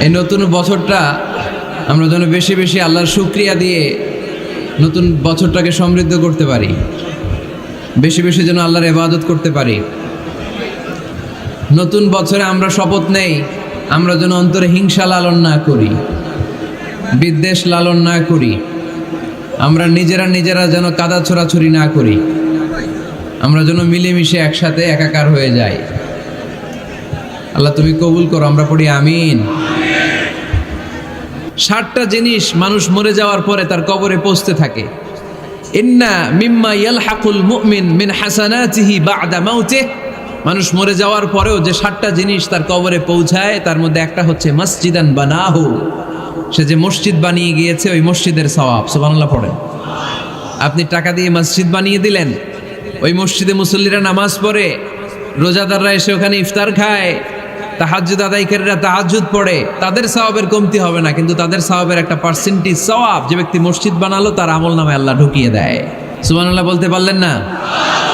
এই নতুন বছরটা আমরা যেন বেশি বেশি আল্লাহর শুকরিয়া দিয়ে নতুন বছরটাকে সমৃদ্ধ করতে পারি, বেশি বেশি যেন আল্লাহর ইবাদত করতে পারি। নতুন বছরে আমরা শপথ নেই, আমরা যেন অন্তরে হিংসা লালন না করি, বিদ্বেষ লালন না করি, আমরা নিজেরা যেন কাদা ছোড়াছুরি না করি, আমরা যেন মিলেমিশে একসাথে একাকার হয়ে যাই। আল্লাহ তুমি কবুল করো, আমরা পড়ি আমিন। 60টা জিনিস মানুষ মরে যাওয়ার পরে তার কবরে পৌঁছতে থাকে। ইন্না মিম্মা ইয়ালহাকুল মুমিন মিন হাসানাতিহি বা'দা মাউতিহি, মানুষ মরে যাওয়ার পরেও যে 60টা জিনিস তার কবরে পৌঁছায় তার মধ্যে একটা হচ্ছে মসজিদান বানাহু, সে যে মসজিদ বানিয়ে গিয়েছে ওই মসজিদের সওয়াব। সুবহানাল্লাহ পড়েন। আপনি টাকা দিয়ে মসজিদ বানিয়ে দিলেন, ওই মসজিদে মুসল্লিরা নামাজ পড়ে, রোজাদাররা এসে ওখানে ইফতার খায়, তাহাজ্জুদ আদায়কারীরা তাহাজ্জুদ পড়ে, তাদের সওয়াবের কমতি হবে না, কিন্তু তাদের সওয়াবের একটা পার্সেন্টেজ সওয়াব যে ব্যক্তি মসজিদ বানালো তার আমলনামায় আল্লাহ ঢুকিয়ে দেয়। সুবহানাল্লাহ বলতে পারলেন না?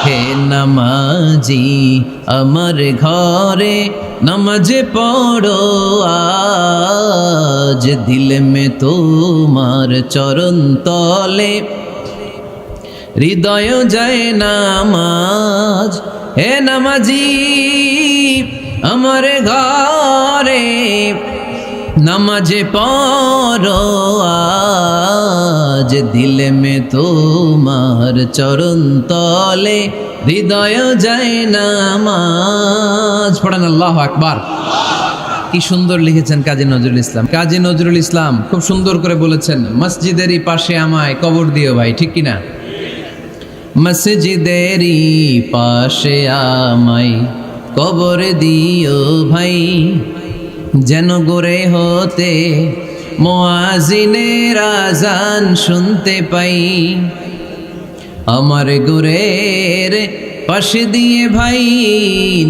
হে নামাজি আমার ঘরে নামাজ পড়ো আজ, দিলে মে তোমার চরণ তলে হৃদয় যায় নামাজ। হে নামাজি আমার ঘরে নামাজে পড়ো আজ, দিলে মে তোমার চরণ তলে হৃদয় যায় নামাজ। পড়েন আল্লাহু আকবার। কি সুন্দর লিখেছেন কাজী নজরুল ইসলাম। কাজী নজরুল ইসলাম খুব সুন্দর করে বলেছেন, মসজিদেরই পাশে আমায় কবর দিও ভাই, ঠিক কিনা? মসজিদেরই পাশে আমায় কবর দিও ভাই, যেন গোরে হতে মুয়াজ্জিনের আযান শুনতে পাই। আমার গোরের পাশে দিয়ে ভাই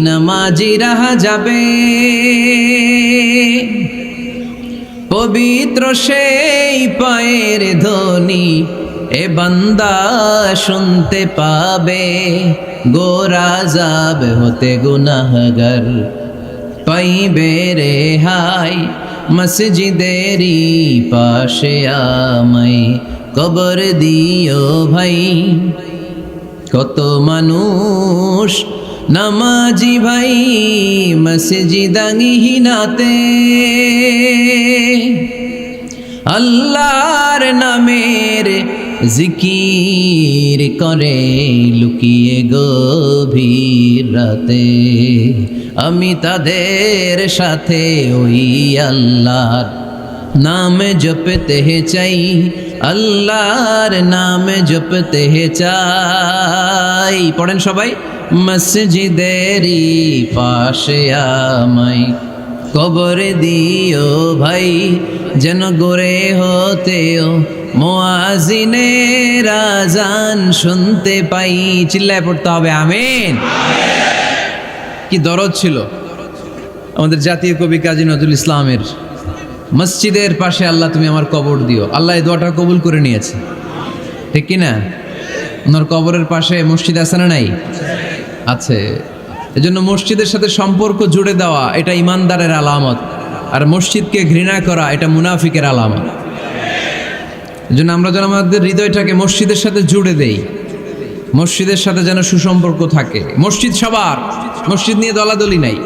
নামাজিরা যাবে, পবিত্র সেই পায়ের ধ্বনি এ বান্দা শুনতে পাবে। গোরা যাব হতে গুনাহগার পাইবে রেহাই, মসজিদেরই পাশে আমায় কবর দিও ভাই। কত মানুষ নামাজি ভাই মসজিদাঙ্গিহীনাতে, আল্লাহর নামের জিকির করে লুকিয়ে গভীর রাতে। আমি তাদের সাথে ওই আল্লাহর নাম জপতে চাই, আল্লাহর নাম জপতে চাই। পড়েন সবাই, মসজিদেরই পাশে আমায় কবর দিও ভাই, যেন গোরে হতেও মুয়াজ্জিনের আযান শুনতে পাই। চিল্লায় পড়তে হবে আমিন। কি দরদ ছিল আমাদের জাতীয় কবি কাজী নজরুল ইসলামের, মসজিদের পাশে আল্লাহ তুমি আমার কবর দিও। আল্লাহ এই দোয়াটা কবুল করে নিয়েছে, ঠিক কিনা? ওনার কবরের পাশে মসজিদ আছে না নাই? আছে। এজন্য মসজিদের সাথে সম্পর্ক জুড়ে দেওয়া এটা ইমানদারের আলামত, আর মসজিদকে ঘৃণা করা এটা মুনাফিকের আলামত। এজন্য আমরা যেন আমাদের হৃদয়টাকে মসজিদের সাথে জুড়ে দেই, মসজিদের সাথে যেন সুসম্পর্ক থাকে। মসজিদ সবার, মসজিদ নিয়ে দলাদলি নাই।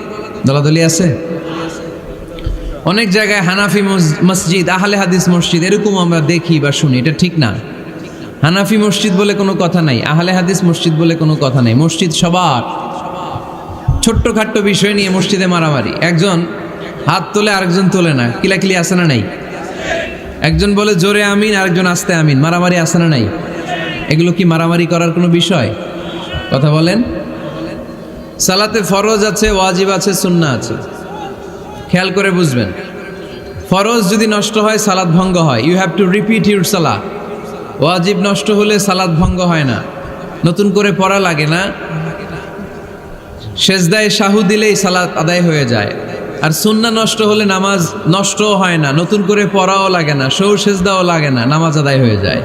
দলাদলি আছে অনেক জায়গায়, হানাফি মসজিদ, আহলে হাদিস মসজিদ, এরকম আমরা দেখি বা শুনি, এটা ঠিক না। হানাফি মসজিদ বলে কোনো কথা নাই, আহলে হাদিস মসজিদ বলে কোনো কথা নাই। মসজিদ সবার। ছোট্টখাট্ট বিষয় নিয়ে মসজিদে মারামারি, একজন হাত তোলে আরেকজন তোলে না, কিলাকিলি আছে না নাই? একজন বলে জোরে আমিন, আরেকজন আস্তে আমিন, মারামারি আছে না নাই? এগুলো কি মারামারি করার কোনো বিষয়? কথা বলেন। সালাতে ফরজ আছে, ওয়াজিব আছে, সুন্নাহ আছে। খেয়াল করে বুঝবেন, ফরজ যদি নষ্ট হয় সালাত ভঙ্গ হয়, you have to repeat your সালাত। ওয়াজিব নষ্ট হলে সালাত ভঙ্গ হয় না, নতুন করে পড়া লাগে না, সেজদায় সাহু দিলেই সালাত আদায় হয়ে যায়। আর সুন্নাহ নষ্ট হলে নামাজ নষ্টও হয় না, নতুন করে পড়াও লাগে না, সৌ সেজদাও লাগে না, নামাজ আদায় হয়ে যায়।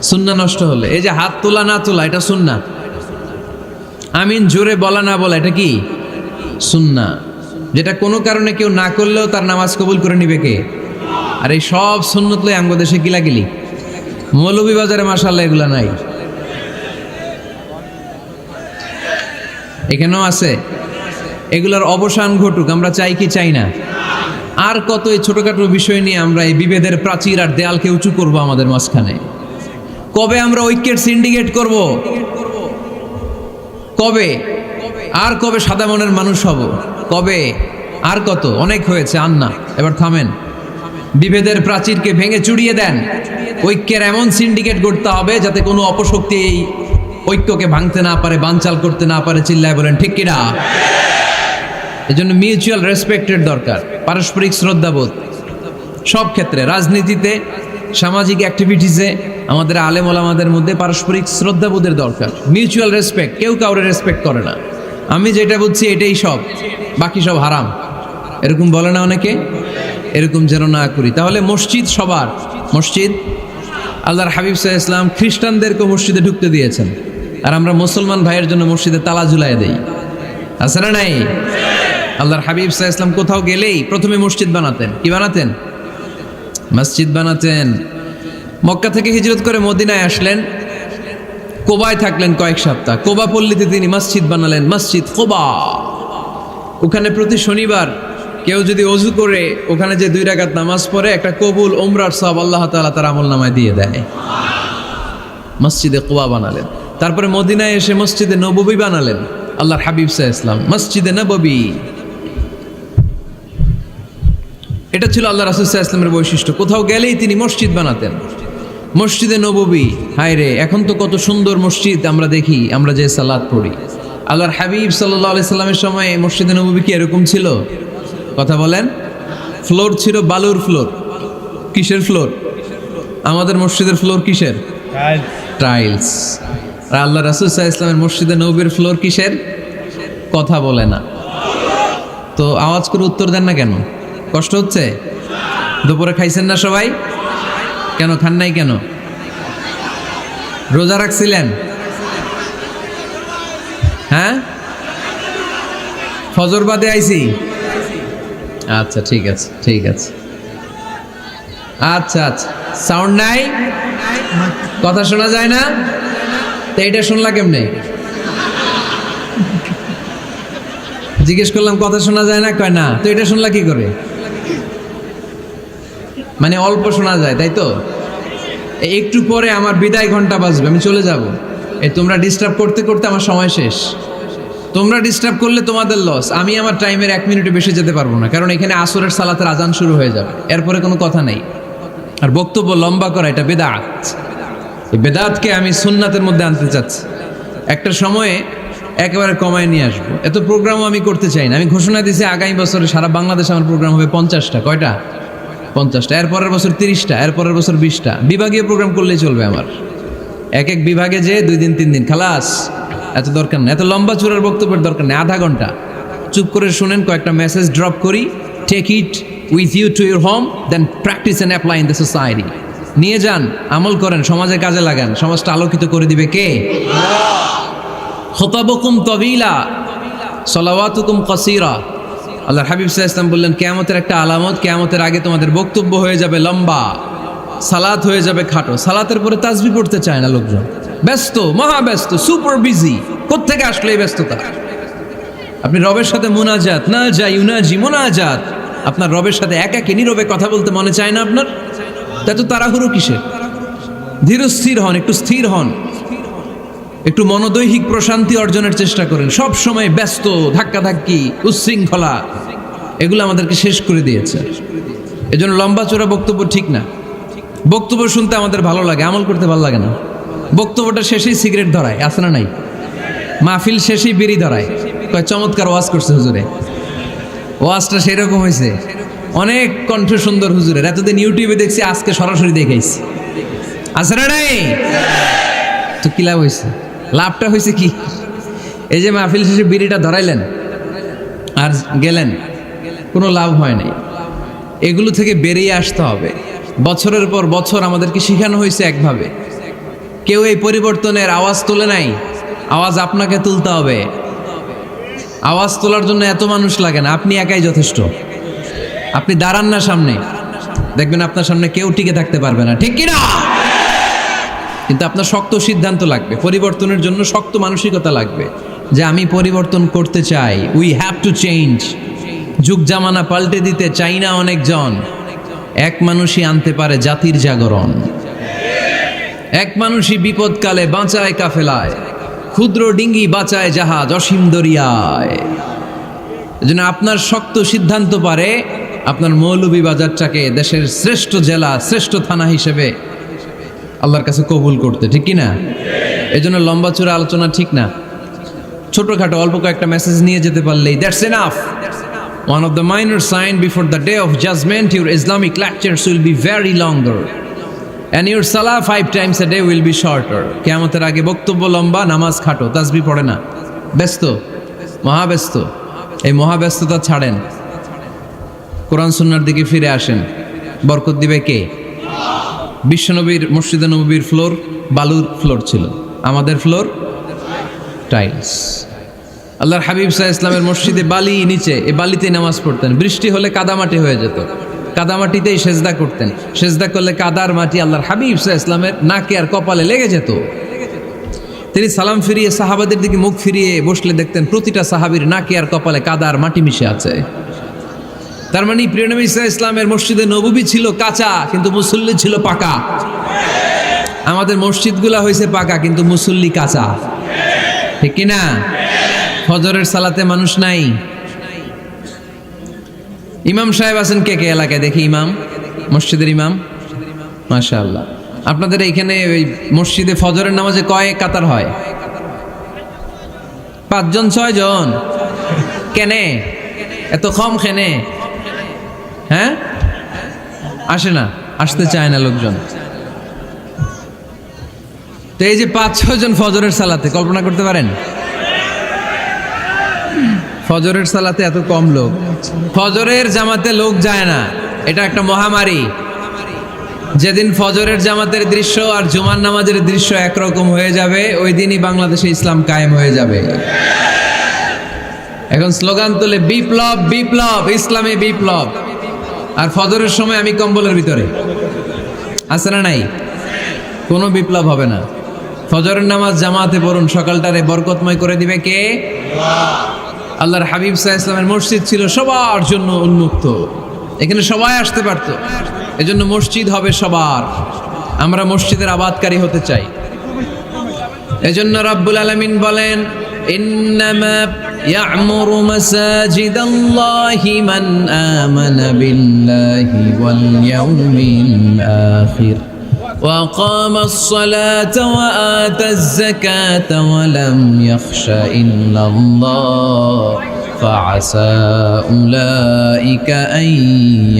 সুন্নাহ নষ্ট হলে, এই যে হাত তোলা না তোলা এটা সুন্নাহ, আমিন জোরে বলা না বলা এটা কি সুন্নাহ। যেটা কোনো কারণে কেউ না করলেও তার নামাজ কবুল করে নিবে কে? আর এই সব সুন্নত লই আঙ্গ দেশে গিলাগিলি, মৌলভীবাজারে মাশাআল্লাহ এগুলা নাই, এখানেও আছে। এগুলোর অবসান ঘটুক, আমরা চাই কি চাই না? আর কত এই ছোটখাটো বিষয় নিয়ে আমরা এই বিভেদের প্রাচীর আর দেয়ালকে উঁচু করব আমাদের মাঝখানে? কবে আমরা ঐক্যের সিন্ডিকেট করব? কবে? আর কবে সাদা মনের মানুষ হব? কবে? আর কত? অনেক হয়েছে, আর না, এবার থামেন। বিভেদের প্রাচীরকে ভেঙে চুড়িয়ে দেন। ঐক্যের এমন সিন্ডিকেট করতে হবে যাতে কোনো অপশক্তি এই ঐক্যকে ভাঙতে না পারে, বানচাল করতে না পারে। চিল্লায় বলেন ঠিক কিনা? এজন্য মিউচুয়াল রেসপেক্টের দরকার, পারস্পরিক শ্রদ্ধাবোধ সব ক্ষেত্রে, রাজনীতিতে, সামাজিক অ্যাক্টিভিটিসে আমাদের আলেম ওলামাদের মধ্যে পারস্পরিক শ্রদ্ধাবোধের দরকার, মিউচুয়াল রেসপেক্ট। কেউ কাউরে রেসপেক্ট করে না, আমি যেটা বুঝছি এটাই সব, বাকি সব হারাম, এরকম বলে না অনেকে? এরকম যেন না করি। তাহলে মসজিদ সবার, মসজিদ আল্লাহর হাবিব সাল্লাল্লাহু আলাইহি ওয়াসাল্লাম খ্রিস্টানদেরকে মসজিদে ঢুকতে দিয়েছেন, আর আমরা মুসলমান ভাইয়ের জন্য মসজিদে তালা ঝুলাই দেই, আছে না নাই? আল্লাহর হাবিব সাল্লাল্লাহু আলাইহি ওয়াসাল্লাম কোথাও গেলেই প্রথমে মসজিদ বানাতেন। কি বানাতেন? মসজিদ বানাতেন। মক্কা থেকে হিজরত করে মদিনায় আসলেন, কোবায় থাকলেন কয়েক সপ্তাহ। কোবা পল্লীতে তিনি মসজিদ বানালেন, মসজিদ কোবা। ওখানে প্রতি শনিবার কেউ যদি অজু করে ওখানে যে 2 রাকাত নামাজ পড়ে, একটা কবুল উমরার সওয়াব আল্লাহ তাআলা তার আমলনামায় দিয়ে দেয়। মসজিদে কোবা বানালেন। তারপরে মদিনায় এসে মসজিদে নববী বানালেন আল্লাহর হাবিব সাল্লাল্লাহু আলাইহি ওয়াসাল্লাম, মসজিদে নববী। এটা ছিল আল্লাহ রাসূল সাল্লাল্লাহু আলাইহি ওয়াসাল্লামের বৈশিষ্ট্য। কোথাও গেলেই তিনি মসজিদ বানাতেন, মসজিদে নববী। হায় রে, এখন তো কত সুন্দর মসজিদ আমরা দেখি, আমরা যে সালাত পড়ি। আল্লাহর হাবিব সাল্লাল্লাহু আলাইহি সাল্লামের সময় মসজিদে নববী কি এরকম ছিল? কথা বলেন। ফ্লোর ছিল বালুর ফ্লোর। কিসের ফ্লোর? আমাদের মসজিদের ফ্লোর কিসের? টাইলস। আর আল্লাহ রাসূল সাল্লাল্লাহু আলাইহি ওয়াসাল্লামের মসজিদে নববীর ফ্লোর কিসের? কথা বলে না তো, আওয়াজ করে উত্তর দেন না কেন? কষ্ট হচ্ছে? দুপুরে খাইছেন না সবাই? কেন খান নাই কেন? রোজা রাখছিলেন? হ্যাঁ, ফজর বাদে আইছি। আচ্ছা ঠিক আছে, ঠিক আছে। আচ্ছা আচ্ছা, সাউন্ড নাই, কথা শোনা যায় না? তো এইটা শুনলা কেমনে? জিজ্ঞেস করলাম কথা শোনা যায় না, কয় না। তো এটা শুনলা কি করে? মানে অল্প শোনা যায়, তাই তো? একটু পরে আমার বিদায় ঘন্টা বাজবে, আমি চলে যাব। এই তোমরা ডিস্টার্ব করতে করতে আমার সময় শেষ। তোমরা ডিস্টার্ব করলে তোমাদের লস। আমি আমার টাইমের 1 মিনিটে বেশি যেতে পারবো না, কারণ এখানে আসরের সালাতের আজান শুরু হয়ে যাবে, এরপরে কোনো কথা নেই। আর বক্তব্য লম্বা করা এটা বেদাত। এই বেদাতকে আমি সুন্নাতের মধ্যে আনতে চাচ্ছি। একটা সময়ে একেবারে কমায় নিয়ে আসবো। এত প্রোগ্রামও আমি করতে চাই না। আমি ঘোষণা দিয়েছি আগামী বছরে সারা বাংলাদেশে আমার প্রোগ্রাম হবে 50টা। কয়টা? 50টা। এরপরের বছর 30টা, এরপরের বছর 20টা। বিভাগীয় প্রোগ্রাম করলেই চলবে আমার। এক এক বিভাগে যে 2 দিন 3 দিন খালাস। এত দরকার নেই, এত লম্বা চূড়ার বক্তব্যের দরকার নেই। আধা ঘন্টা চুপ করে শুনেন, কয়েকটা মেসেজ ড্রপ করি, take it with you to your home, then practice and apply in the society. নিয়ে যান, আমল করেন, সমাজে কাজে লাগান। সমাজটা আলোকিত করে দিবে কে? খুতাবুকুম তাবিলা সালাওয়াতুকুম কাসীরা। আল্লাহর হাবিব সাল্লাল্লাহু আলাইহি ওয়াসাল্লাম বললেন, কিয়ামতের একটা আলামত, কিয়ামতের আগে তোমাদের বক্তব্য হয়ে যাবে লম্বা, সালাত হয়ে যাবে খাটো। সালাতের পরে তাসবিহ পড়তে চায় না লোকজন, ব্যস্ত, মহা ব্যস্ত, সুপার বিজি। কোত্থেকে আসলে এই ব্যস্ততা? আপনি রবের সাথে মুনাজাত, না যাই ইউনাজি মুনাজাত, আপনার রবের সাথে একাকী নীরবে কথা বলতে মনে চায় না আপনার? তাই তো তাড়াহুড়ো কিসের? ধীর স্থির হন, একটু স্থির হন, একটু মনোদৈহিক প্রশান্তি অর্জনের চেষ্টা করেন। সব সময় ব্যস্ত, ধাক্কাধাক্কি, উচ্ছৃঙ্খলা, এগুলো আমাদেরকে শেষ করে দিয়েছে। এজন্য লম্বা চোরা বক্তব্য ঠিক না। বক্তব্য শুনতে আমাদের ভালো লাগে, আমল করতে ভালো লাগে না। বক্তব্যটা শেষেই সিগারেট ধরায়, আছে না নাই? মাহফিল শেষেই বিড়ি ধরায়, কয় চমৎকার ওয়াজ করছে হুজুরে। ওয়াজটা সেরকম হয়েছে, অনেক কণ্ঠ সুন্দর হুজুরের। এতদিন ইউটিউবে দেখছি, আজকে সরাসরি দেখাইছি, আছে না নাই? তো কি লাভ হয়েছে? লাভটা হয়েছে কি? এই যে মাহফিল শেষে বিড়িটা ধরাইলেন আর গেলেন, কোনো লাভ হয় নাই। এগুলো থেকে বেরিয়ে আসতে হবে। বছরের পর বছর আমাদেরকে শেখানো হয়েছে একভাবে, কেউ এই পরিবর্তনের আওয়াজ তোলে নাই। আওয়াজ আপনাকে তুলতে হবে। আওয়াজ তোলার জন্য এত মানুষ লাগে না, আপনি একাই যথেষ্ট। আপনি দাঁড়ান না সামনে, দেখবেন আপনার সামনে কেউ টিকে থাকতে পারবে না, ঠিক কিনা? কিন্তু আপনার শক্ত সিদ্ধান্ত লাগবে, পরিবর্তনের জন্য শক্ত মানসিকতা লাগবে যে আমি পরিবর্তন করতে চাই। We have to change. যুগ জামানা পাল্টে দিতে চাই না অনেকজন, এক মানুষই আনতে পারে জাতির জাগরণ। এক মানুষই বিপদকালে বাঁচায় কাফেলায়, ক্ষুদ্র ডিঙ্গি বাঁচায় জাহাজ অসীম দরিয়ায়। এজন্য আপনার শক্ত সিদ্ধান্ত পারে আপনার মৌলভীবাজারটাকে দেশের শ্রেষ্ঠ জেলা, শ্রেষ্ঠ থানা হিসেবে আল্লাহর কাছে কবুল করতে, ঠিক কিনা? এজন্য লম্বা চূড়া আলোচনা ঠিক না, ছোটখাটো অল্প কয়েকটা মেসেজ নিয়ে যেতে পারলেই that's enough. One of the minor sign before the day of judgment, your Islamic lectures will be very longer and your salah 5 times a day will be shorter. কিয়ামতের আগে বক্তব্য লম্বা, নামাজ খাটো, তাসবিহ পড়ে না, ব্যস্ত, মহাব্যস্ত। এই মহাব্যস্ততা ছাড়েন, কোরআন সুন্নাহর দিকে ফিরে আসেন। বরকত দিবে কে? বিশ্বনবীর মসজিদে নববীর ফ্লোর বালুর ফ্লোর ছিল, আমাদের ফ্লোর টাইলস। আল্লাহর হাবিব সাল্লাল্লাহু আলাইহি ওয়াসাল্লামের মসজিদে বালি নিচে, এই বালিতেই নামাজ পড়তেন। বৃষ্টি হলে কাদামাটি হয়ে যেত, কাদামাটিতেই সেজদা করতেন। সেজদা করলে কাদার মাটি আল্লাহর হাবিব সাল্লাল্লাহু আলাইহি ওয়াসাল্লামের নাকে আর কপালে লেগে যেত। তিনি সালাম ফিরিয়ে সাহাবাদের দিকে মুখ ফিরিয়ে বসলে দেখতেন প্রতিটা সাহাবীর নাকে আর কপালে কাদার মাটি মিশে আছে। তার মানে প্রিয় নবী সাল্লাল্লাহু আলাইহি ওয়াসাল্লামের মসজিদে নববী ছিল কাঁচা, কিন্তু মুসল্লি ছিল পাকা। আমাদের মসজিদগুলা হয়েছে পাকা, কিন্তু মুসল্লি কাঁচা, ঠিক কিনা? ফজরের সালাতে মানুষ নাই। ইমাম সাহেব আছেন কে কে এলাকায়? দেখি ইমাম, মসজিদের ইমাম, মাশাআল্লাহ। আপনাদের এইখানে ওই মসজিদে ফজরের নামাজে কয় কাতার হয়? 5 জন 6 জন? কেনে এত কম? কেনে? হ্যাঁ, আসে না, আসতে চায় না লোকজন। তো এই যে 5-6 জন ফজরের সালাতে, কল্পনা করতে পারেন ফজরের সালাতে এত কম লোক? ফজরের জামাতে লোক যায় না, এটা একটা মহামারী। যেদিন ফজরের জামাতের দৃশ্য আর জুমার নামাজের দৃশ্য একরকম হয়ে যাবে, ওই দিনই বাংলাদেশে ইসলাম কায়েম হয়ে যাবে। এখন স্লোগান তোলে বিপ্লব বিপ্লব, ইসলামী বিপ্লব। আর ফজরের সময় আমি কম্বলের ভিতরে, আছে না নাই? কোনো বিপ্লব হবে না। ফজরের নামাজ জামাতে পড়ুন, সকালটারে বরকতময় করে দিবে কে? আল্লাহর হাবিব সাল্লাল্লাহু আলাইহি ওয়াসাল্লামের মসজিদ ছিল সবার জন্য উন্মুক্ত, এখানে সবাই আসতে পারত। এজন্য মসজিদ হবে সবার। আমরা মসজিদের আবাদকারী হতে চাই। এজন্য রাব্বুল আলামিন বলেন, ইন্নামা ইয়া'মুরু মাসাজিদাল্লাহি মান আমানা বিল্লাহি ওয়াল ইয়াউমিল আখির وأقام الصلاة وآتى الزكاة ولم يخش إلا الله فعسى أولئك أن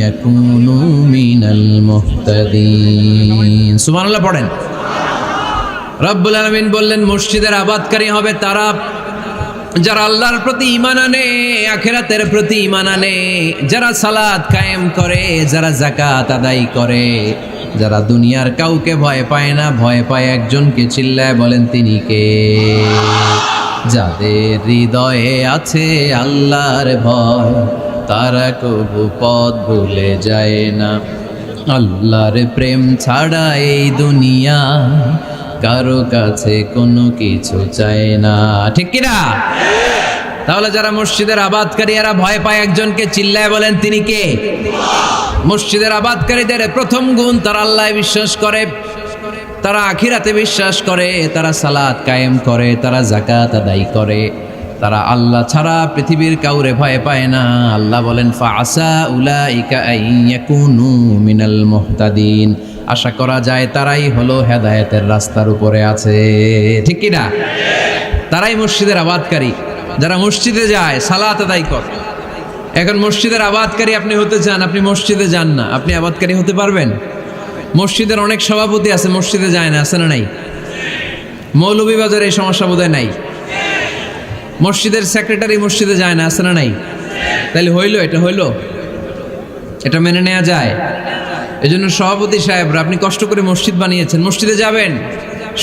يكونوا من المهتدين سبحان الله পড়েন। রব্বুল আলামিন বললেন মসজিদের আবাদকারী হবে তারা যারা আল্লাহর প্রতি ঈমান আনে, আখিরাতের প্রতি ঈমান আনে, যারা সালাত কায়েম করে, যারা যাকাত আদায় করে, যারা দুনিয়ার কাউকে ভয় পায় না, ভয় পায় একজনকে। চিল্লায় বলেন তিনি কে? যাদের হৃদয়ে আছে আল্লাহর ভয়, তারা কবু পথ ভুলে যায় না। আল্লাহর প্রেম ছাড়া এই দুনিয়া কারো কাছে কোনো কিছু চায় না, ঠিক কিনা? তাহলে যারা মসজিদের আবাদকারী এরা ভয় পায় একজনকে। চিল্লায় বলেন তিনি কে? মসজিদের আবাদকারীদের প্রথম গুণ, তারা আল্লাহয় বিশ্বাস করে, তারা আখিরাতে বিশ্বাস করে, তারা সালাত কায়েম করে, তারা যাকাত আদায় করে, তারা আল্লাহ ছাড়া পৃথিবীর কাউরে ভয় পায় না। আল্লাহ বলেন ফাআসা উলাইকা আইয়াকুনু মিনাল মুহতাদিন, আশা করা যায় তারাই হলো হেদায়েতের রাস্তার উপরে আছে, ঠিক কি না? তারাই মসজিদের আবাদকারী, যারা মসজিদে যায়, সালাত আদায় করে। এখন মসজিদের আবাদকারী আপনি হতে চান, আপনি মসজিদে যান না, আপনি আবাদকারী হতে পারবেন? মসজিদের অনেক সভাপতি আছে মসজিদে যায় না, আছে না নাই? মৌলভীবাজারে এই সমস্যা বোধহয় নাই। মসজিদের সেক্রেটারি মসজিদে যায় না, আছে না নাই? তাহলে হইল, এটা হইল, এটা মেনে নেওয়া যায়? এই জন্য সভাপতি সাহেবরা, আপনি কষ্ট করে মসজিদ বানিয়েছেন, মসজিদে যাবেন,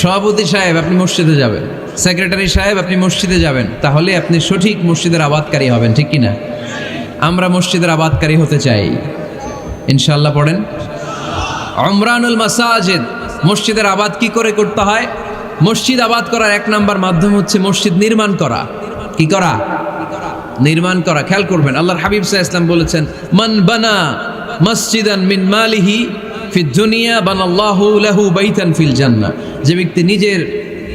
সভাপতি সাহেব আপনি মসজিদে যাবেন, সেক্রেটারি সাহেব আপনি মসজিদে যাবেন, তাহলে আপনি সঠিক মসজিদের আবাদকারী হবেন, ঠিক কিনা? আমরা মসজিদের আবাদকারী হতে চাই, ইনশাআল্লাহ পড়েন। উমরানুল মাসাজিদ, মসজিদের আবাদ কি করে করতে হয়? মসজিদ আবাদ করার এক নাম্বার মাধ্যম হচ্ছে মসজিদ নির্মাণ করা। কি করা? নির্মাণ করা। খেয়াল করবেন, আল্লাহর হাবিব সাল্লাল্লাহু আলাইহি ওয়াসাল্লাম বলেছেন, মান বানা মসজিদান মিন মালিহি ফিদ দুনিয়া বানাল্লাহু লাহু বাইতান ফিল জান্নাহ। যে ব্যক্তি নিজের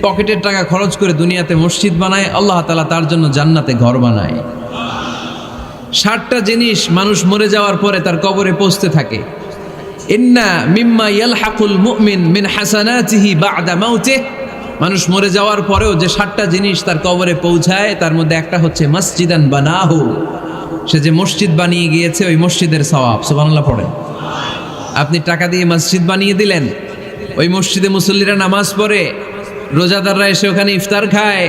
পকেটের টাকা খরচ করে দুনিয়াতে মসজিদ বানায়, আল্লাহ তাআলা তার জন্য জান্নাতে ঘর বানায়। 60টা জিনিস মানুষ মরে যাওয়ার পরে তার কবরে পৌঁছতে থাকে। ইন্না মিম্মা ইয়ালহাকুল মুমিন মিন হাসানাতিহি বা'দা মাউতিহি, মানুষ মরে যাওয়ার পরেও যে 60টা জিনিস তার কবরে পৌঁছায়, তার মধ্যে একটা হচ্ছে মসজিদান বানাহু, সে যে মসজিদ বানিয়ে গিয়েছে ওই মসজিদের সওয়াব। সুবহানাল্লাহ পড়েন। আপনি টাকা দিয়ে মসজিদ বানিয়ে দিলেন, ওই মসজিদে মুসল্লিরা নামাজ পড়ে, রোজাদাররা এসে ওখানে ইফতার খায়,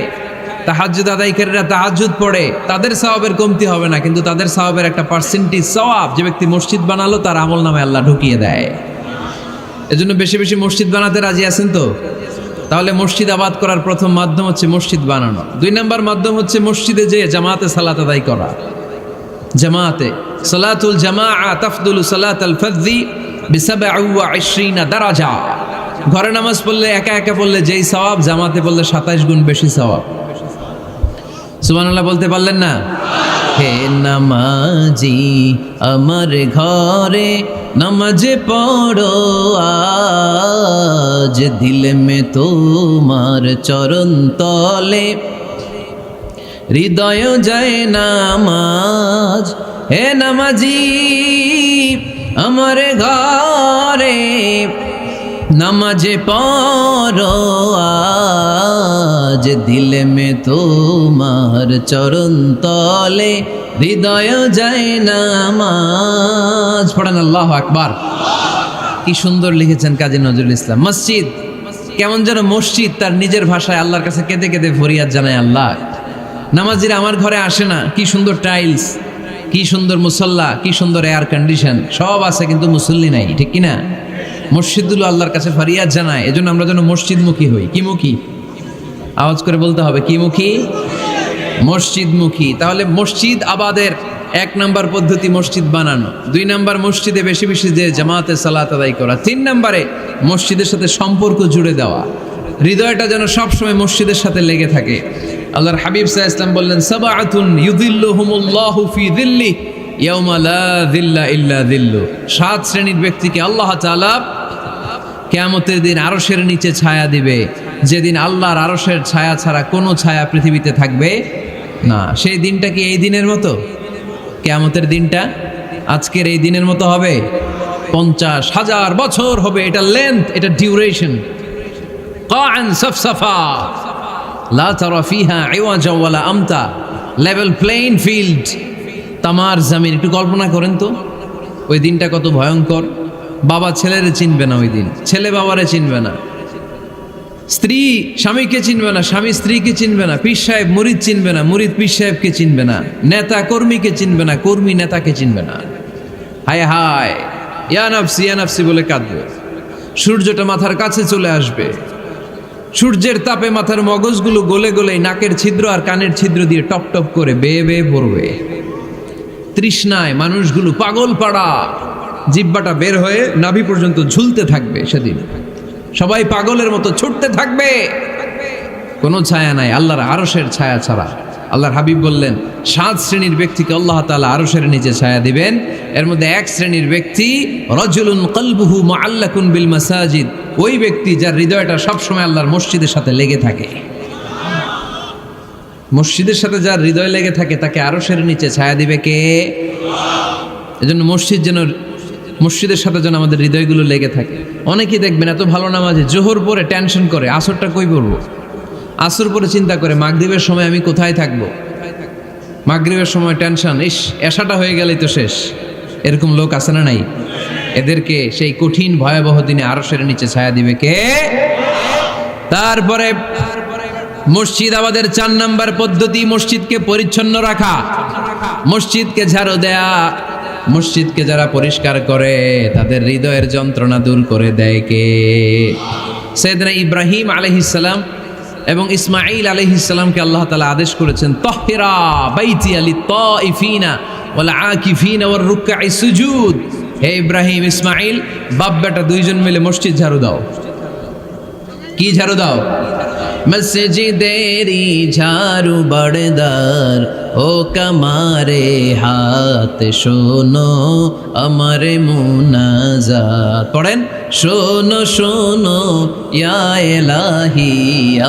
তাহাজ্জুদ আদায়কারীরা তাহাজ্জুদ পড়ে, তাদের সওয়াবের কমতি হবে না, কিন্তু তাদের সওয়াবের একটা পার্সেন্টেজ সওয়াব যে ব্যক্তি মসজিদ বানালো তার আমল নামে আল্লাহ ঢুকিয়ে দেয়। এজন্য বেশি বেশি মসজিদ বানাতে রাজি আছেন তো? তাহলে মসজিদ আবাদ করার প্রথম মাধ্যম হচ্ছে মসজিদ বানানো। 2 নাম্বার মাধ্যম হচ্ছে মসজিদে যেয়ে জামাতে সালাত আদায় করা। জামাতে সালাতুল জামাআ তাফদুলু সালাতাল ফাযযি বি27 দারাজা। ঘরে নামাজ পড়লে একা একা পড়লে যেই সওয়াব, জামাতে পড়লে 27 গুণ বেশি সওয়াব। সুবহানাল্লাহ বলতে পারলেন না? হে নামাজি আমার ঘরে নামাজে পড়ো আজ, দিলে মে তোমার চরণ তলে হৃদয় যায় নামাজ। হে নামাজি আমার ঘরে নামাজে পড়ো আজ, দিলে মে তোমার চরণ তলে হৃদয় যায় নামাজ। পড়েন আল্লাহু আকবার। কি সুন্দর লিখেছেন কাজী নজরুল ইসলাম। মসজিদ কেমন যেন মসজিদ তার নিজের ভাষায় আল্লাহর কাছে কেঁদে কেঁদে ফরিয়াদ জানায়, আল্লাহ নামাজিরা আমার ঘরে আসে না, কি সুন্দর টাইলস, কি সুন্দর মুসল্লা, কি সুন্দর এয়ার কন্ডিশন, সব আছে কিন্তু মুসল্লি নাই, ঠিক কিনা? মসজিদগুলো আল্লাহর কাছে ফরিয়াদ জানায়। এজন্য আমরা যেন মসজিদমুখী হই। কি মুখী? আওয়াজ করে বলতে হবে, কি মুখী? মসজিদমুখী। তাহলে মসজিদ আবাদের 1 নাম্বার পদ্ধতি মসজিদ বানানো। 2 নাম্বার মসজিদে বেশি বেশি যে জামাতে সালাত আদায় করা। 3 নাম্বারে মসজিদের সাথে সম্পর্ক জুড়ে দেওয়া, হৃদয়টা যেন সবসময় মসজিদের সাথে লেগে থাকে। আল্লাহর হাবিব সাল্লাল্লাহু আলাইহি ওয়াসাল্লাম বললেন, সাবআতুন ইউযিল্লুহুমুল্লাহু ফি যিল্লিহি ইয়াওমা লা যিল্লা ইল্লা যিল্লু। 7 শ্রেণীর ব্যক্তিকে আল্লাহ তাআলা কিয়ামতের দিন আরশের নিচে ছায়া দিবে, যেদিন আল্লাহর আরশের ছায়া ছাড়া কোনো ছায়া পৃথিবীতে থাকবে না। সেই দিনটা কি এই দিনের মতো? কিয়ামতের দিনটা আজকের এই দিনের মতো হবে? 50,000 বছর হবে। এটা লেন্থ, এটা ডিউরেশন। কাআন সাফসাফা লা তারা ফিহা ইওয়াজা ওয়ালা আমতা, লেভেল প্লেইং ফিল্ড, তামার জমিন। একটু কল্পনা করেন তো ওই দিনটা কত ভয়ঙ্কর। বাবা ছেলেরে চিনবে না ওই দিন, ছেলে বাবারে চিনবে না, স্ত্রী স্বামীকে চিনবে না, স্বামী স্ত্রীকে চিনবে না, পীর সাহেব মুরিদ চিনবে না, মুরিদ পীর সাহেবকে চিনবে না, নেতা কর্মীকে চিনবে না, কর্মী নেতাকে চিনবে না। হায় হায়, ইয়া নাফসি বলে কাঁদবে। সূর্যটা মাথার কাছে চলে আসবে, সূর্যের তাপে মাথার মগজগুলো গলে গলে নাকের ছিদ্র আর কানের ছিদ্র দিয়ে টপ টপ করে বেয়ে বেয়ে পড়বে। তৃষ্ণায় মানুষগুলো পাগল পাড়া, জিহ্বাটা বের হয়ে নাভি পর্যন্ত ঝুলতে থাকবে। সেদিন সবাই পাগলের মতো ছুটতে থাকবে, কোনো ছায়া নাই আল্লাহর আরশের ছায়া ছাড়া। আল্লাহর হাবিব বললেন 7 শ্রেণীর ব্যক্তিকে আল্লাহ তাআলা আরশের নিচে ছায়া দিবেন। এর মধ্যে 1 শ্রেণীর ব্যক্তি রাজুলুন কলবুহু মুআল্লাকুন বিল মাসাজিদ, ওই ব্যক্তি যার হৃদয়টা সবসময় আল্লাহর মসজিদের সাথে লেগে থাকে। মসজিদের সাথে যার হৃদয় লেগে থাকে তাকে আরশের নিচে ছায়া দিবে কে? এজন্য মসজিদের সাথে যেন আমাদের হৃদয়গুলো লেগে থাকে। অনেকেই দেখবেন এত ভালো নামাজে, জোহর পরে টেনশন করে আসরটা কই পড়বো, আসর পরে চিন্তা করে মাগরিবের সময় আমি কোথায় থাকবো, মাগরিবের সময় টেনশন, ইস এশাটা হয়ে গেলেই তো শেষ। এরকম লোক আছে না নাই? এদেরকে সেই কঠিন ভয়াবহ দিনে আরশের নিচে ছায়া দিবে কে? তারপরে মসজিদ আমাদের 4 নাম্বার পদ্ধতি, মসজিদকে পরিচ্ছন্ন রাখা, মসজিদকে ঝাড়ু দেয়া, মসজিদকে যারা পরিষ্কার করে তাদের হৃদয়ের যন্ত্রণা দূর করে দেয় কে? সাইয়েদনা ইব্রাহিম আলাইহিস সালাম এবং ইসমাঈল আলাইহিস সালামকে আল্লাহ তাআলা আদেশ করেছেন, তাহহিরা বাইতিয়া লিত-তাইফিনা ওয়াল আকিফিনা ওয়ার রুকআই সুজুদ। হে ইব্রাহিম, ইসমাঈল, বাপ বেটা দুইজন মিলে মসজিদ ঝাড়ু দাও। কি ঝাড়ু দাও? মসজিদেরি ঝাড়ু বড়দার ও কামারে হাত শোনো আমারে মুনাজাত। পড়েন, শোনো শোনো ইয়া ইলাহি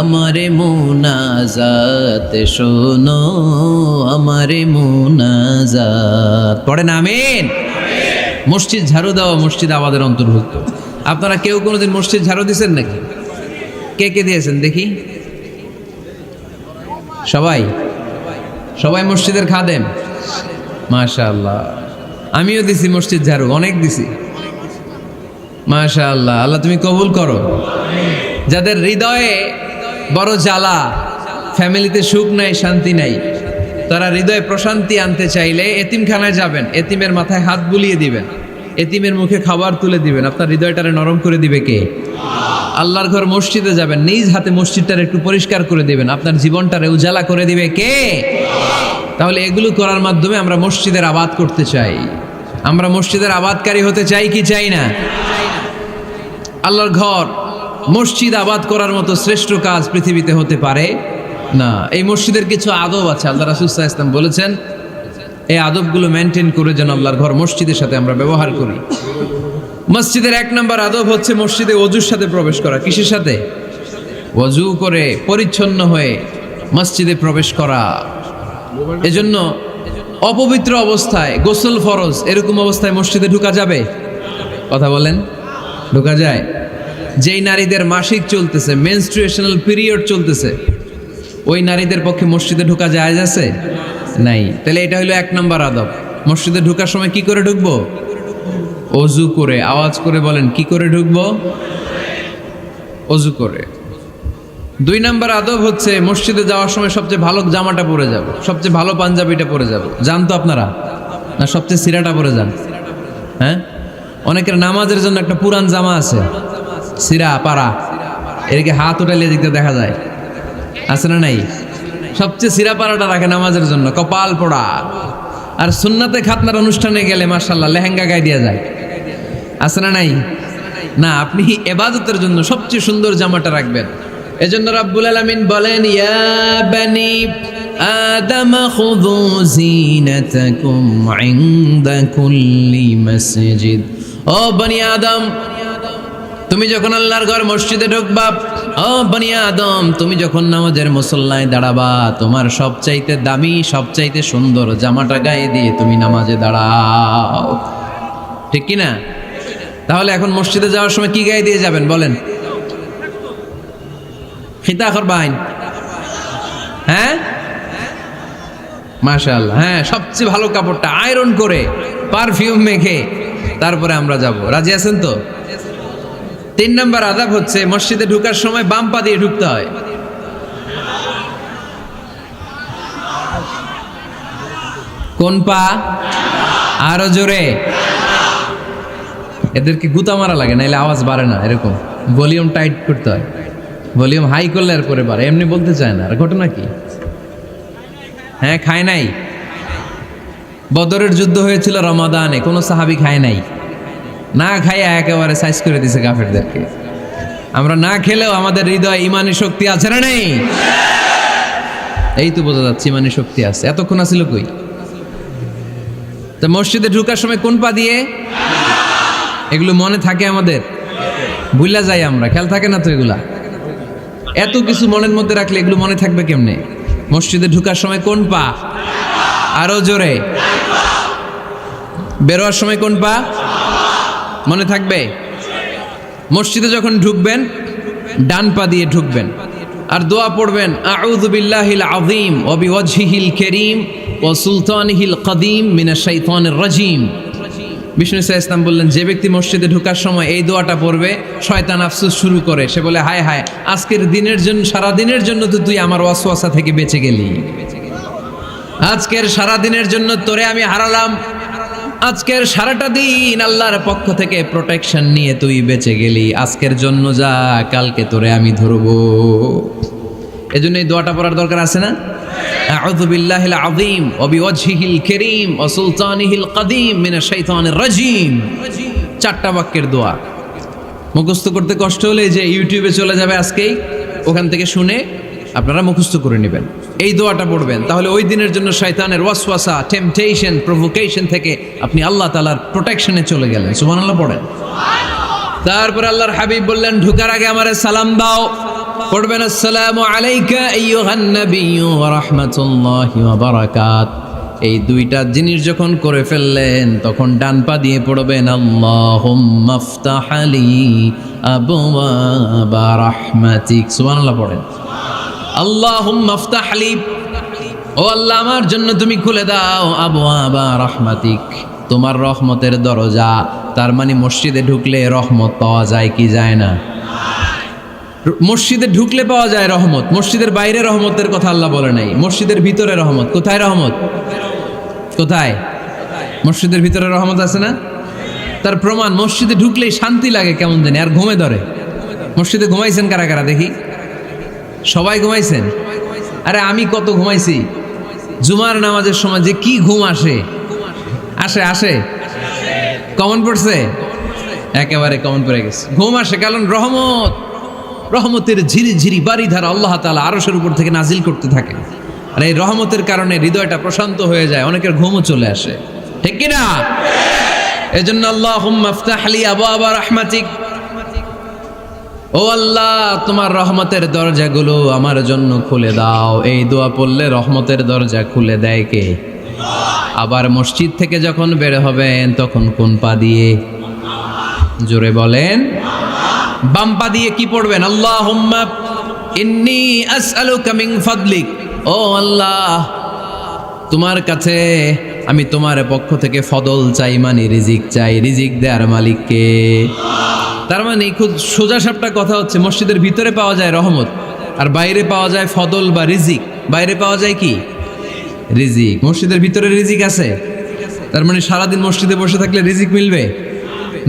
আমারে মুনাজাত, শোনো আমারে মুনাজাত। পড়েন আমিন। মসজিদ ঝাড়ু দেওয়া মসজিদ আবাদের অন্তর্ভুক্ত। আপনারা কেউ কোনোদিন মসজিদ ঝাড়ু দিয়েছেন নাকি? কে কে দিয়েছেন দেখি? সবাই? সবাই মসজিদের খাদেম? মাশাআল্লাহ। আমিও দিছি মসজিদ ঝাড়ু, অনেক দিছি। মাশাআল্লাহ, আল্লাহ তুমি কবুল করো। যাদের হৃদয়ে বড় জ্বালা, ফ্যামিলিতে সুখ নাই, শান্তি নাই, তারা হৃদয়ে প্রশান্তি আনতে চাইলে এতিমখানায় যাবেন, এতিমের মাথায় হাত বুলিয়ে দিবেন, এতিমের মুখে খাবার তুলে দিবেন। আপনার হৃদয়টারে নরম করে দিবে কে? আল্লাহর ঘর মসজিদে যাবেন, নিজ হাতে মসজিদটারে একটু পরিষ্কার করে দিবেন, আপনার জীবনটারে উজালা করে দিবে কে? তাহলে এগুলো করার মাধ্যমে আমরা মসজিদের আবাদ করতে চাই। আমরা মসজিদের আবাদকারী হতে চাই কি চাই না? আল্লাহর ঘর মসজিদ আবাদ করার মতো শ্রেষ্ঠ কাজ পৃথিবীতে হতে পারে না। এই মসজিদের কিছু আদব আছে, আল্লাহ রাসূল সাল্লাল্লাহু আলাইহি ওয়াসাল্লাম বলেছেন এই আদবগুলো মেনটেন করে যেন আল্লাহর ঘর মসজিদের সাথে আমরা ব্যবহার করি। মসজিদের 1 নম্বর আদব হচ্ছে মসজিদে ওযুর সাথে প্রবেশ করা। কিসের সাথে? ওযু করে পরিচ্ছন্ন হয়ে মসজিদে প্রবেশ করা। এজন্য অপবিত্র অবস্থায় গোসল ফরজ, এরকম অবস্থায় মসজিদে ঢোকা যাবে? কথা বলেন, ঢোকা যায়? যেই নারীদের মাসিক চলতেছে, মেনস্ট্রুয়েশনাল পিরিয়ড চলতেছে, ওই নারীদের পক্ষে মসজিদে ঢোকা জায়েজ আছে? নাই। তাহলে এটা হলো 1 নম্বর আদব। মসজিদে ঢোকার সময় কি করে ঢুকবো? ওযু করে। আওয়াজ করে বলেন, কি করে ঢুকবো? ওযু করে। 2 নম্বর আদব হচ্ছে মসজিদে যাওয়ার সময় সবচেয়ে ভালো জামাটা পরে যাব, সবচেয়ে ভালো পাঞ্জাবিটা পরে যাব। জান তো আপনারা? না সবচেয়ে সিরাটা পরে যান? হ্যাঁ, অনেকের নামাজের জন্য একটা পুরান জামা আছে, সিরা পাড়া, এদিকে হাত উঠাইলে দিতে দেখা যায়, আছে না নাই? সবচেয়ে সিরা পাড়াটা রাখে নামাজের জন্য, কপাল পোড়া। আর সুন্নাতে খাতনার অনুষ্ঠানে গেলে মাশাআল্লাহ লেহেঙ্গা গায়ে দেওয়া যায়, আছে না নাই? না, আপনি ইবাদতের জন্য সবচেয়ে সুন্দর জামাটা রাখবেন। এজন্য রাব্বুল আলামিন বলেন, ইয়া বানি আদম খুযু জিনাতাকুম ইনদা কুল্লি মসজিদ। ও বনি আদম, তুমি যখন আল্লাহর ঘর মসজিদে ঢুকবা, ও বনি আদম, তুমি যখন নামাজের মুসল্লায় দাঁড়াবা, তোমার সবচাইতে দামি, সবচাইতে সুন্দর জামাটা গায়ে দিয়ে তুমি নামাজে দাঁড়াও। ঠিক কি না? তাহলে এখন মসজিদে যাওয়ার সময় কি গায়ে দিয়ে যাবেন বলেন? খিতা করবাইন? হ্যাঁ, মাশাআল্লাহ। হ্যাঁ, সবচেয়ে ভালো কাপড়টা আয়রন করে পারফিউম মেখে তারপরে আমরা যাব। রাজি আছেন তো? 3 নম্বর আদব হচ্ছে মসজিদে ঢোকার সময় বাম পা দিয়ে ঢুকতে হয়। কোন পা? আরো জোরে। এদেরকে গুতা মারা লাগে, নাইলে আওয়াজ বাড়ে না। এরকম ভলিউম টাইট করতে হয়, ভলিউম হাই করলে আর পরে বাড়ে, এমনি বলতে চায় না। আর ঘটনা কি? হ্যাঁ, খায় নাই। বদরের যুদ্ধ হয়েছিল রমাদানে, কোনো সাহাবী খায় নাই, না খাইয়া একেবারে সাইজ করে দিছে কাফেরদেরকে। আমরা না খেলেও আমাদের হৃদয়ে ইমানি শক্তি আছে না নেই? এই তো বোঝা যাচ্ছে ইমানি শক্তি আছে। এতক্ষণ আছিল কই? তো মসজিদে ঢোকার সময় কোন পা দিয়ে? এগুলো মনে থাকে আমাদের? ভুলা যাই আমরা, খেয়াল থাকে না তো এগুলা? এত কিছু মনের মধ্যে রাখলে এগুলো মনে থাকবে কেমনে? মসজিদে ঢোকার সময় কোন পা? আরো জোরে। বেরোয়ার সময় কোন পা? মনে থাকবে? মসজিদে যখন ঢুকবেন ডান পা দিয়ে ঢুকবেন, আর দোয়া পড়বেন, আউযু বিল্লাহিল আযীম ওয়া বিওয়াজহিল কারীম ওয়া সুলতানিহিল কদীম মিনাশ শাইতানির রাজীম। বিষ্ণু ইসলাম বললেন, যে ব্যক্তি মসজিদে ঢোকার সময় এই দোয়াটা পড়বে, শয়তান আফসোস শুরু করে, সে বলে, হায় হায়, আজকের দিনের জন্য, সারা দিনের জন্য তো তুই আমার ওয়াসওয়াসা থেকে বেঁচে গেলি, আজকের সারা দিনের জন্য তোরে আমি হারালাম, আজকের সারাটা দিন আল্লাহর পক্ষ থেকে প্রোটেকশন নিয়ে তুই বেঁচে গেলি, আজকের জন্য যা, কালকে তোরে আমি ধরবো। এজন্য এই দোয়াটা পড়ার দরকার আছে না? আউযু বিল্লাহিল আযীম ওয়া বিওয়াজহিল কারীম ওয়া সুলতানিহিল কাদীম মিনাশ শাইতানির রাজীম। চারটা বাক্যের দোয়া মুখস্থ করতে কষ্ট হলে যে ইউটিউবে চলে যাবে আজকেই, ওখান থেকে শুনে আপনারা মুখস্থ করে নেবেন, এই দোয়াটা পড়বেন, তাহলে ওই দিনের জন্য শয়তানের ওয়াসওয়াসা, টেম্পটেশন, প্রভোকেশন থেকে আপনি আল্লাহ তাআলার প্রোটেকশনে চলে গেলেন। সুবহানাল্লাহ পড়েন। তারপর আল্লাহর হাবিব বললেন, ঢোকার আগে আমারে সালাম দাও। পড়বেন, আসসালামু আলাইকা আইয়ুহান নাবিয়্যু ওয়া রাহমাতুল্লাহি ওয়া বারাকাত। এই দুইটা জিনিস যখন করে ফেললেন, তখন ডান পা দিয়ে পড়বেন, আল্লাহুম্মা আফতাহ লি আবওয়াবা রাহমাতিক। সুবহানাল্লাহ পড়েন। আল্লাহুম্মা আফতাহ লি, ও আল্লাহ আমার জন্য তুমি খুলে দাও আবওয়াবা রাহমাতিক, তোমার রহমতের দরজা। তার মানে মসজিদে ঢুকলে রহমত পাওয়া যায় কি যায় না? মসজিদে ঢুকলে পাওয়া যায় রহমত, মসজিদের বাইরে রহমতের কথা আল্লাহ বলে নাই, মসজিদের ভিতরে রহমত। কোথায় রহমত? কোথায়? মসজিদের ভিতরে রহমত আছে না? তার প্রমাণ, মসজিদে ঢুকলেই শান্তি লাগে কেমন জানি, আর ঘুমে ধরে। মসজিদে ঘুমাইছেন কারা কারা দেখি? সবাই ঘুমাইছেন? আরে আমি কত ঘুমাইছি। জুমার নামাজের সময় যে কি ঘুম আসে, আসে আসে কমন পড়ছে, একেবারে কমন পড়ে গেছে। ঘুম আসে কারণ রহমত, রহমতের ঝিরি ঝিরি বাড়ি ধারা আল্লাহ তাআলা আরশের উপর থেকে নাজিল করতে থাকে, আর এই রহমতের কারণে হৃদয়টা প্রশান্ত হয়ে যায়, অনেকের ঘুমও চলে আসে, ঠিক কিনা? এজন্য আল্লাহুম্মা আফতাহ লি আবওয়াবা রাহমাতিক, ও আল্লাহ তোমার রহমতের দরজাগুলো আমার জন্য খুলে দাও। এই দোয়া পড়লে রহমতের দরজা খুলে দেয় কে? আবার মসজিদ থেকে যখন বের হবেন তখন কোন পা দিয়ে? জোরে বলেন। বাম পা দিয়ে কি পড়বেন? আল্লাহুম্মা ইন্নী আসআলুকা মিন ফাদলিক, ও আল্লাহ তোমার কাছে আমি তোমার পক্ষ থেকে ফদল চাই, মানে রিজিক চাই। রিজিক দেওয়ার মালিক কে? তার মানে খুব সোজা সাপটা কথা হচ্ছে, মসজিদের ভিতরে পাওয়া যায় রহমত, আর বাইরে পাওয়া যায় ফদল বা রিজিক। বাইরে পাওয়া যায় কি? রিজিক। মসজিদের ভিতরে রিজিক আছে। তার মানে সারাদিন মসজিদে বসে থাকলে রিজিক মিলবে?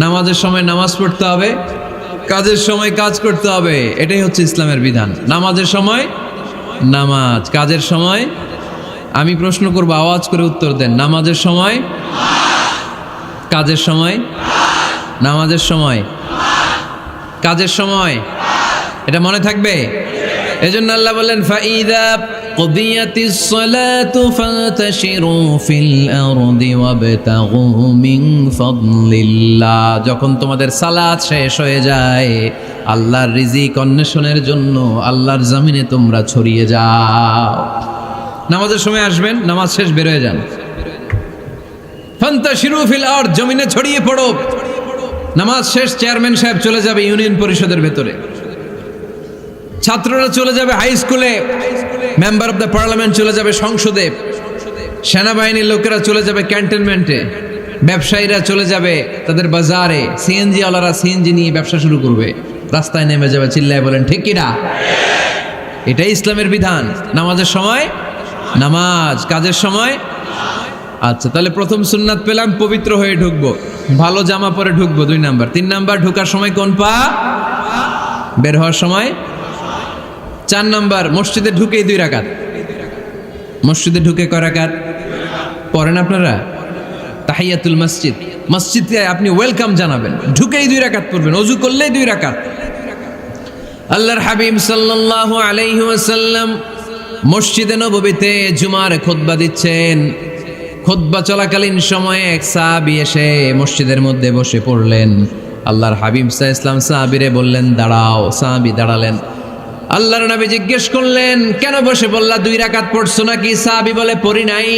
নামাজের সময় নামাজ পড়তে হবে, কাজের সময় কাজ করতে হবে, এটাই হচ্ছে ইসলামের বিধান। নামাজের সময় নামাজ, কাজের সময়। আমি প্রশ্ন করবো, আওয়াজ করে উত্তর দেন। নামাজের সময়, কাজের সময়, নামাজের সময়, কাজের সময়, এটা মনে থাকবে। এজন্য আল্লাহ বললেন, ফাইদা কুদিয়াতিস সালাতু ফান্তাশিরু ফিল আরদি ওয়াবতাগু মিন ফাদলিল্লাহ। যখন তোমাদের সালাত শেষ হয়ে যায়, আল্লাহর রিজিক অন্বেষণের জন্য আল্লাহর জমিনে তোমরা ছড়িয়ে যাও। নামাজের সময় আসবেন, নামাজ শেষ বের হয়ে যান। ফান্তাশিরু ফিল আরদ, জমিনে ছড়িয়ে পড়ো। নামাজ শেষ, চেয়ারম্যান সাহেব চলে যাবে ইউনিয়ন পরিষদের ভেতরে, ছাত্ররা চলে যাবে হাই স্কুলে, মেম্বার অফ দ্য পার্লামেন্ট চলে যাবে সংসদে, সেনাবাহিনীর লোকেরা চলে যাবে ক্যান্টনমেন্টে, ব্যবসায়ীরা চলে যাবে তাদের বাজারে, সিএনজি ওয়ালারা সিএনজি নিয়ে ব্যবসা শুরু করবে, রাস্তায় নেমে যাবে, চিল্লায় বলেন ঠিক কিনা? এটাই ইসলামের বিধান। নামাজের সময় নামাজ, কাজের সময়। আচ্ছা, তাহলে প্রথম সুন্নাত পেলাম, পবিত্র হয়ে ঢুকবো, ভালো জামা পরে ঢুকবো, 2 নাম্বার। 3 নাম্বার, ঢোকার সময় কোন পা? বের হওয়ার সময়। 4 নাম্বার, মসজিদে ঢুকেই 2 রাকাত। মসজিদে ঢুকে কয় রাকাত পড়েন আপনারা? তাহিয়াতুল মসজিদ, মসজিদে আপনি ওয়েলকাম জানাবেন, ঢুকেই 2 রাকাত পড়বেন, ওযু করলেই 2 রাকাত। আল্লাহর হাবিব সাল্লাল্লাহু আলাইহি ওয়াসাল্লাম মসজিদে নববীতে জুমার খুতবা দিচ্ছেন। খুতবা চলাকালীন সময়ে এক সাহাবী এসে মসজিদের মধ্যে বসে পড়লেন। আল্লাহর হাবিব সাল্লাল্লাহু আলাইহি ওয়াসাল্লাম সাহাবীরে বললেন, দাঁড়াও। সাহাবী দাঁড়ালেন। আল্লাহর নবী জিজ্ঞেস করলেন, কেন বসে বললা? 2 রাকাত পড়ছো নাকি? সাহাবী বলে, পড়ি নাই।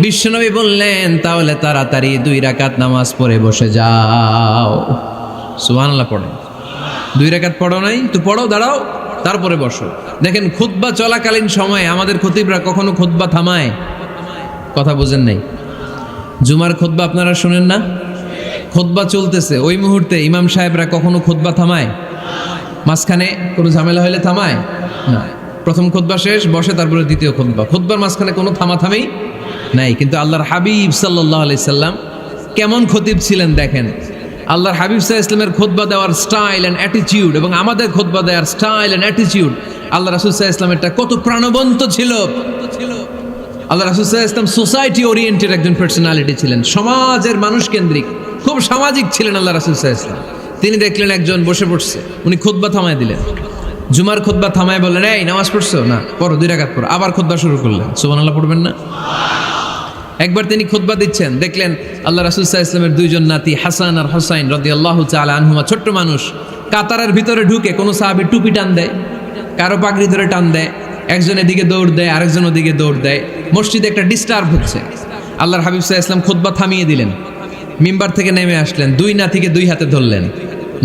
বিশ্বনবী বললেন, তাহলে তাড়াতাড়ি 2 রাকাত নামাজ পড়ে বসে যাও। সুবহানাল্লাহ পড়েন। 2 রাকাত পড়ো নাই তো পড়ো, দাঁড়াও, তারপরে বসো। দেখেন, খুতবা চলাকালীন সময়ে আমাদের খতিবরা কখনো খুতবা থামায়? কথা বুঝেন নাই? জুমার খুতবা আপনারা শুনেন না? খুতবা চলতেছে, ওই মুহূর্তে ইমাম সাহেবরা কখনো খুতবা থামায়? মাঝখানে কোনো ঝামেলা হলে থামায় না। প্রথম খুতবা শেষ, বসে, তারপরে দ্বিতীয় খুতবা। খুতবার মাঝখানে কোনো থামাথামি নাই। কিন্তু আল্লাহর হাবিব সাল্লাল্লাহু আলাইহি সাল্লাম কেমন খতিব ছিলেন দেখেন। আল্লাহর হাবিব সাল্লাল্লাহু আলাইহি ওয়াসাল্লামের খুতবা দেওয়ার স্টাইল এন্ড অ্যাটিটিউড এবং আমাদের খুতবা দেওয়ার স্টাইল এন্ড অ্যাটিটিউড, আল্লাহ রাসূল সাল্লাল্লাহু আলাইহি ওয়াসাল্লামেরটা কত প্রাণবন্ত ছিল। আল্লাহ রাসূল সাল্লাল্লাহু আলাইহি ওয়াসাল্লাম সোসাইটি ওরিয়েন্টেড একজন পার্সোনালিটি ছিলেন, সমাজের মানুষ কেন্দ্রিক, খুব সামাজিক ছিলেন আল্লাহ রাসূল সাল্লাল্লাহু আলাইহি ওয়াসাল্লাম। তিনি দেখলেন একজন বসে পড়ছে, উনি খুতবা থামায় দিলেন, জুমার খুতবা থামায় বললেন, এই নামাজ পড়ছো না, পড়ো 2 রাকাত পড়ো। আবার খুতবা শুরু করলেন, সুবহানাল্লাহ পড়বেন না? একবার তিনি খুতবা দিচ্ছেন, দেখলেন আল্লাহ রাসূল সাল্লাল্লাহু আলাইহি ওয়াসাল্লামের 2 জন নাতি হাসান আর হুসাইন রাদিয়াল্লাহু তাআলা আনহুমা, ছোট্ট মানুষ, কাতারের ভিতরে ঢুকে কোন সাহাবী টুপি টান দেয়, কারো পাগড়ি ধরে টান দেয়, একজন এদিকে দৌড় দেয়, আরেকজন ওদিকে দৌড় দেয়। মসজিদে একটা ডিস্টার্ব হচ্ছে। আল্লাহর হাবিব সাল্লাল্লাহু আলাইহি ওয়াসাল্লাম খুতবা থামিয়ে দিলেন, মিম্বার থেকে নেমে আসলেন, 2 নাতিকে 2 হাতে ধরলেন,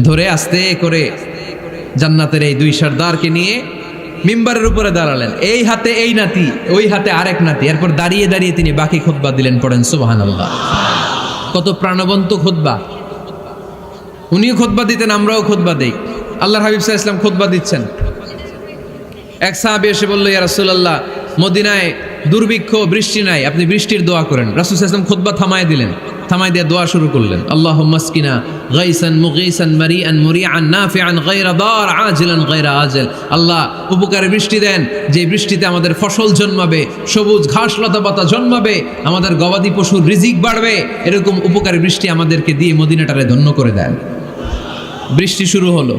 ধরে আস্তে করে জান্নাতের এই 2 সর্দারকে নিয়ে মিম্বারের উপরে দাঁড়ালেন। এই হাতে এই নাতি, ওই হাতে আরেক নাতি। এরপর দাঁড়িয়ে দাঁড়িয়ে তিনি বাকি খুতবা দিলেন। পড়েন সুবহানাল্লাহ। কত প্রাণবন্ত খুতবা। উনিও খুতবা দিতেন, আমরাও খুতবা দেই। আল্লাহর হাবিব সাল্লাল্লাহু আলাইহি ওয়াসাল্লাম খুতবা দিচ্ছেন, এক সাহাবী এসে বলল, ইয়া রাসূলুল্লাহ, মদিনায় দুর্ভিক্ষ, বৃষ্টি নাই, আপনি বৃষ্টির দোয়া করেন। রাসূল সাল্লাল্লাহু আলাইহি ওয়াসাল্লাম খুতবা থামায় দিলেন, থামায় দিয়ে দোয়া শুরু করলেন, আল্লাহুম্মা আসকিনা গাইসান মুগীসান মারিআন মুরিআন নাফিআন গায়রা দার আজিলান গায়রা আজল। আল্লাহ, উপকারে বৃষ্টি দেন, যে বৃষ্টিতে আমাদের ফসল জন্মাবে, সবুজ ঘাস লতা পাতা জন্মাবে, আমাদের গবাদি পশুর রিজিক বাড়বে, এরকম উপকারী বৃষ্টি আমাদেরকে দিয়ে মদিনাটারে ধন্য করে দেন। বৃষ্টি শুরু হলো,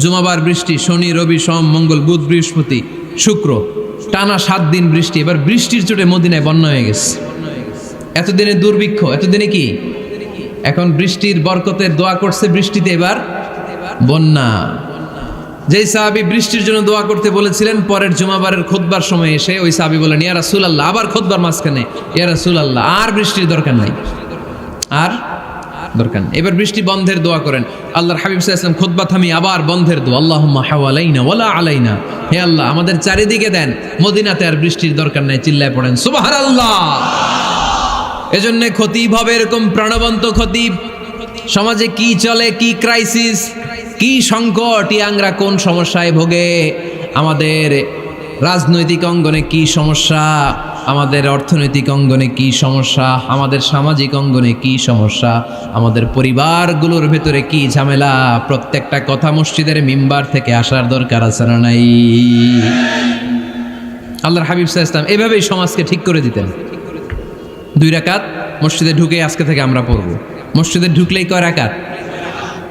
জুমাবার বৃষ্টি, শনি রবি সোম মঙ্গল বুধ বৃহস্পতি শুক্র, টানা 7 দিন বৃষ্টি। এবার বৃষ্টির চোটে মদিনায় বন্যা হয়ে গেছে। এতদিনে দুর্ভিক্ষ, এতদিনে কি, এখন বৃষ্টির বরকতের দোয়া করছে, বৃষ্টিতে এবার বন্যা। যেই সাহাবী বৃষ্টির জন্য দোয়া করতে বলেছিলেন, পরের জুমাবারের খুতবার সময় এসে ওই সাহাবী বলেন, ইয়া রাসূলুল্লাহ, আবার খুতবার মাঝখানে, ইয়া রাসূলুল্লাহ, আর বৃষ্টির দরকার নাই, আর দরকার নেই, এবার বৃষ্টি বন্ধের দোয়া করেন। আল্লাহর হাবিব সাল্লাল্লাহু আলাইহি ওয়াসাল্লাম খুতবা থামিয়ে আবার বন্ধের দোয়া, আল্লাহুম্মা হাওয়ালাইনা ওয়ালা আলাইনা, হে আল্লাহ আমাদের চারিদিকে দেন, মদিনাতে আর বৃষ্টির দরকার নাই। চিল্লায় পড়েন সুবহানাল্লাহ। এজন্য খতিব হবে এরকম প্রাণবন্ত খতিব। সমাজে কি চলে, কি ক্রাইসিস, কি সংকট, ইয়াংরা কোন সমস্যায় ভোগে, আমাদের রাজনৈতিক অঙ্গনে কি সমস্যা, আমাদের অর্থনৈতিক অঙ্গনে কি সমস্যা, আমাদের সামাজিক অঙ্গনে কি সমস্যা, আমাদের পরিবারগুলোর ভেতরে কি ঝামেলা, প্রত্যেকটা কথা মসজিদের মিম্বার থেকে আসার দরকার আছে না নাই? আল্লাহর হাবিব সাল্লাল্লাহু আলাইহি ওয়াসাল্লাম এভাবেই সমাজকে ঠিক করে দিতেন। 2 রাকাত মসজিদে ঢুকে আজকে থেকে আমরা পড়ব। মসজিদে ঢুকলেই কয় রাকাত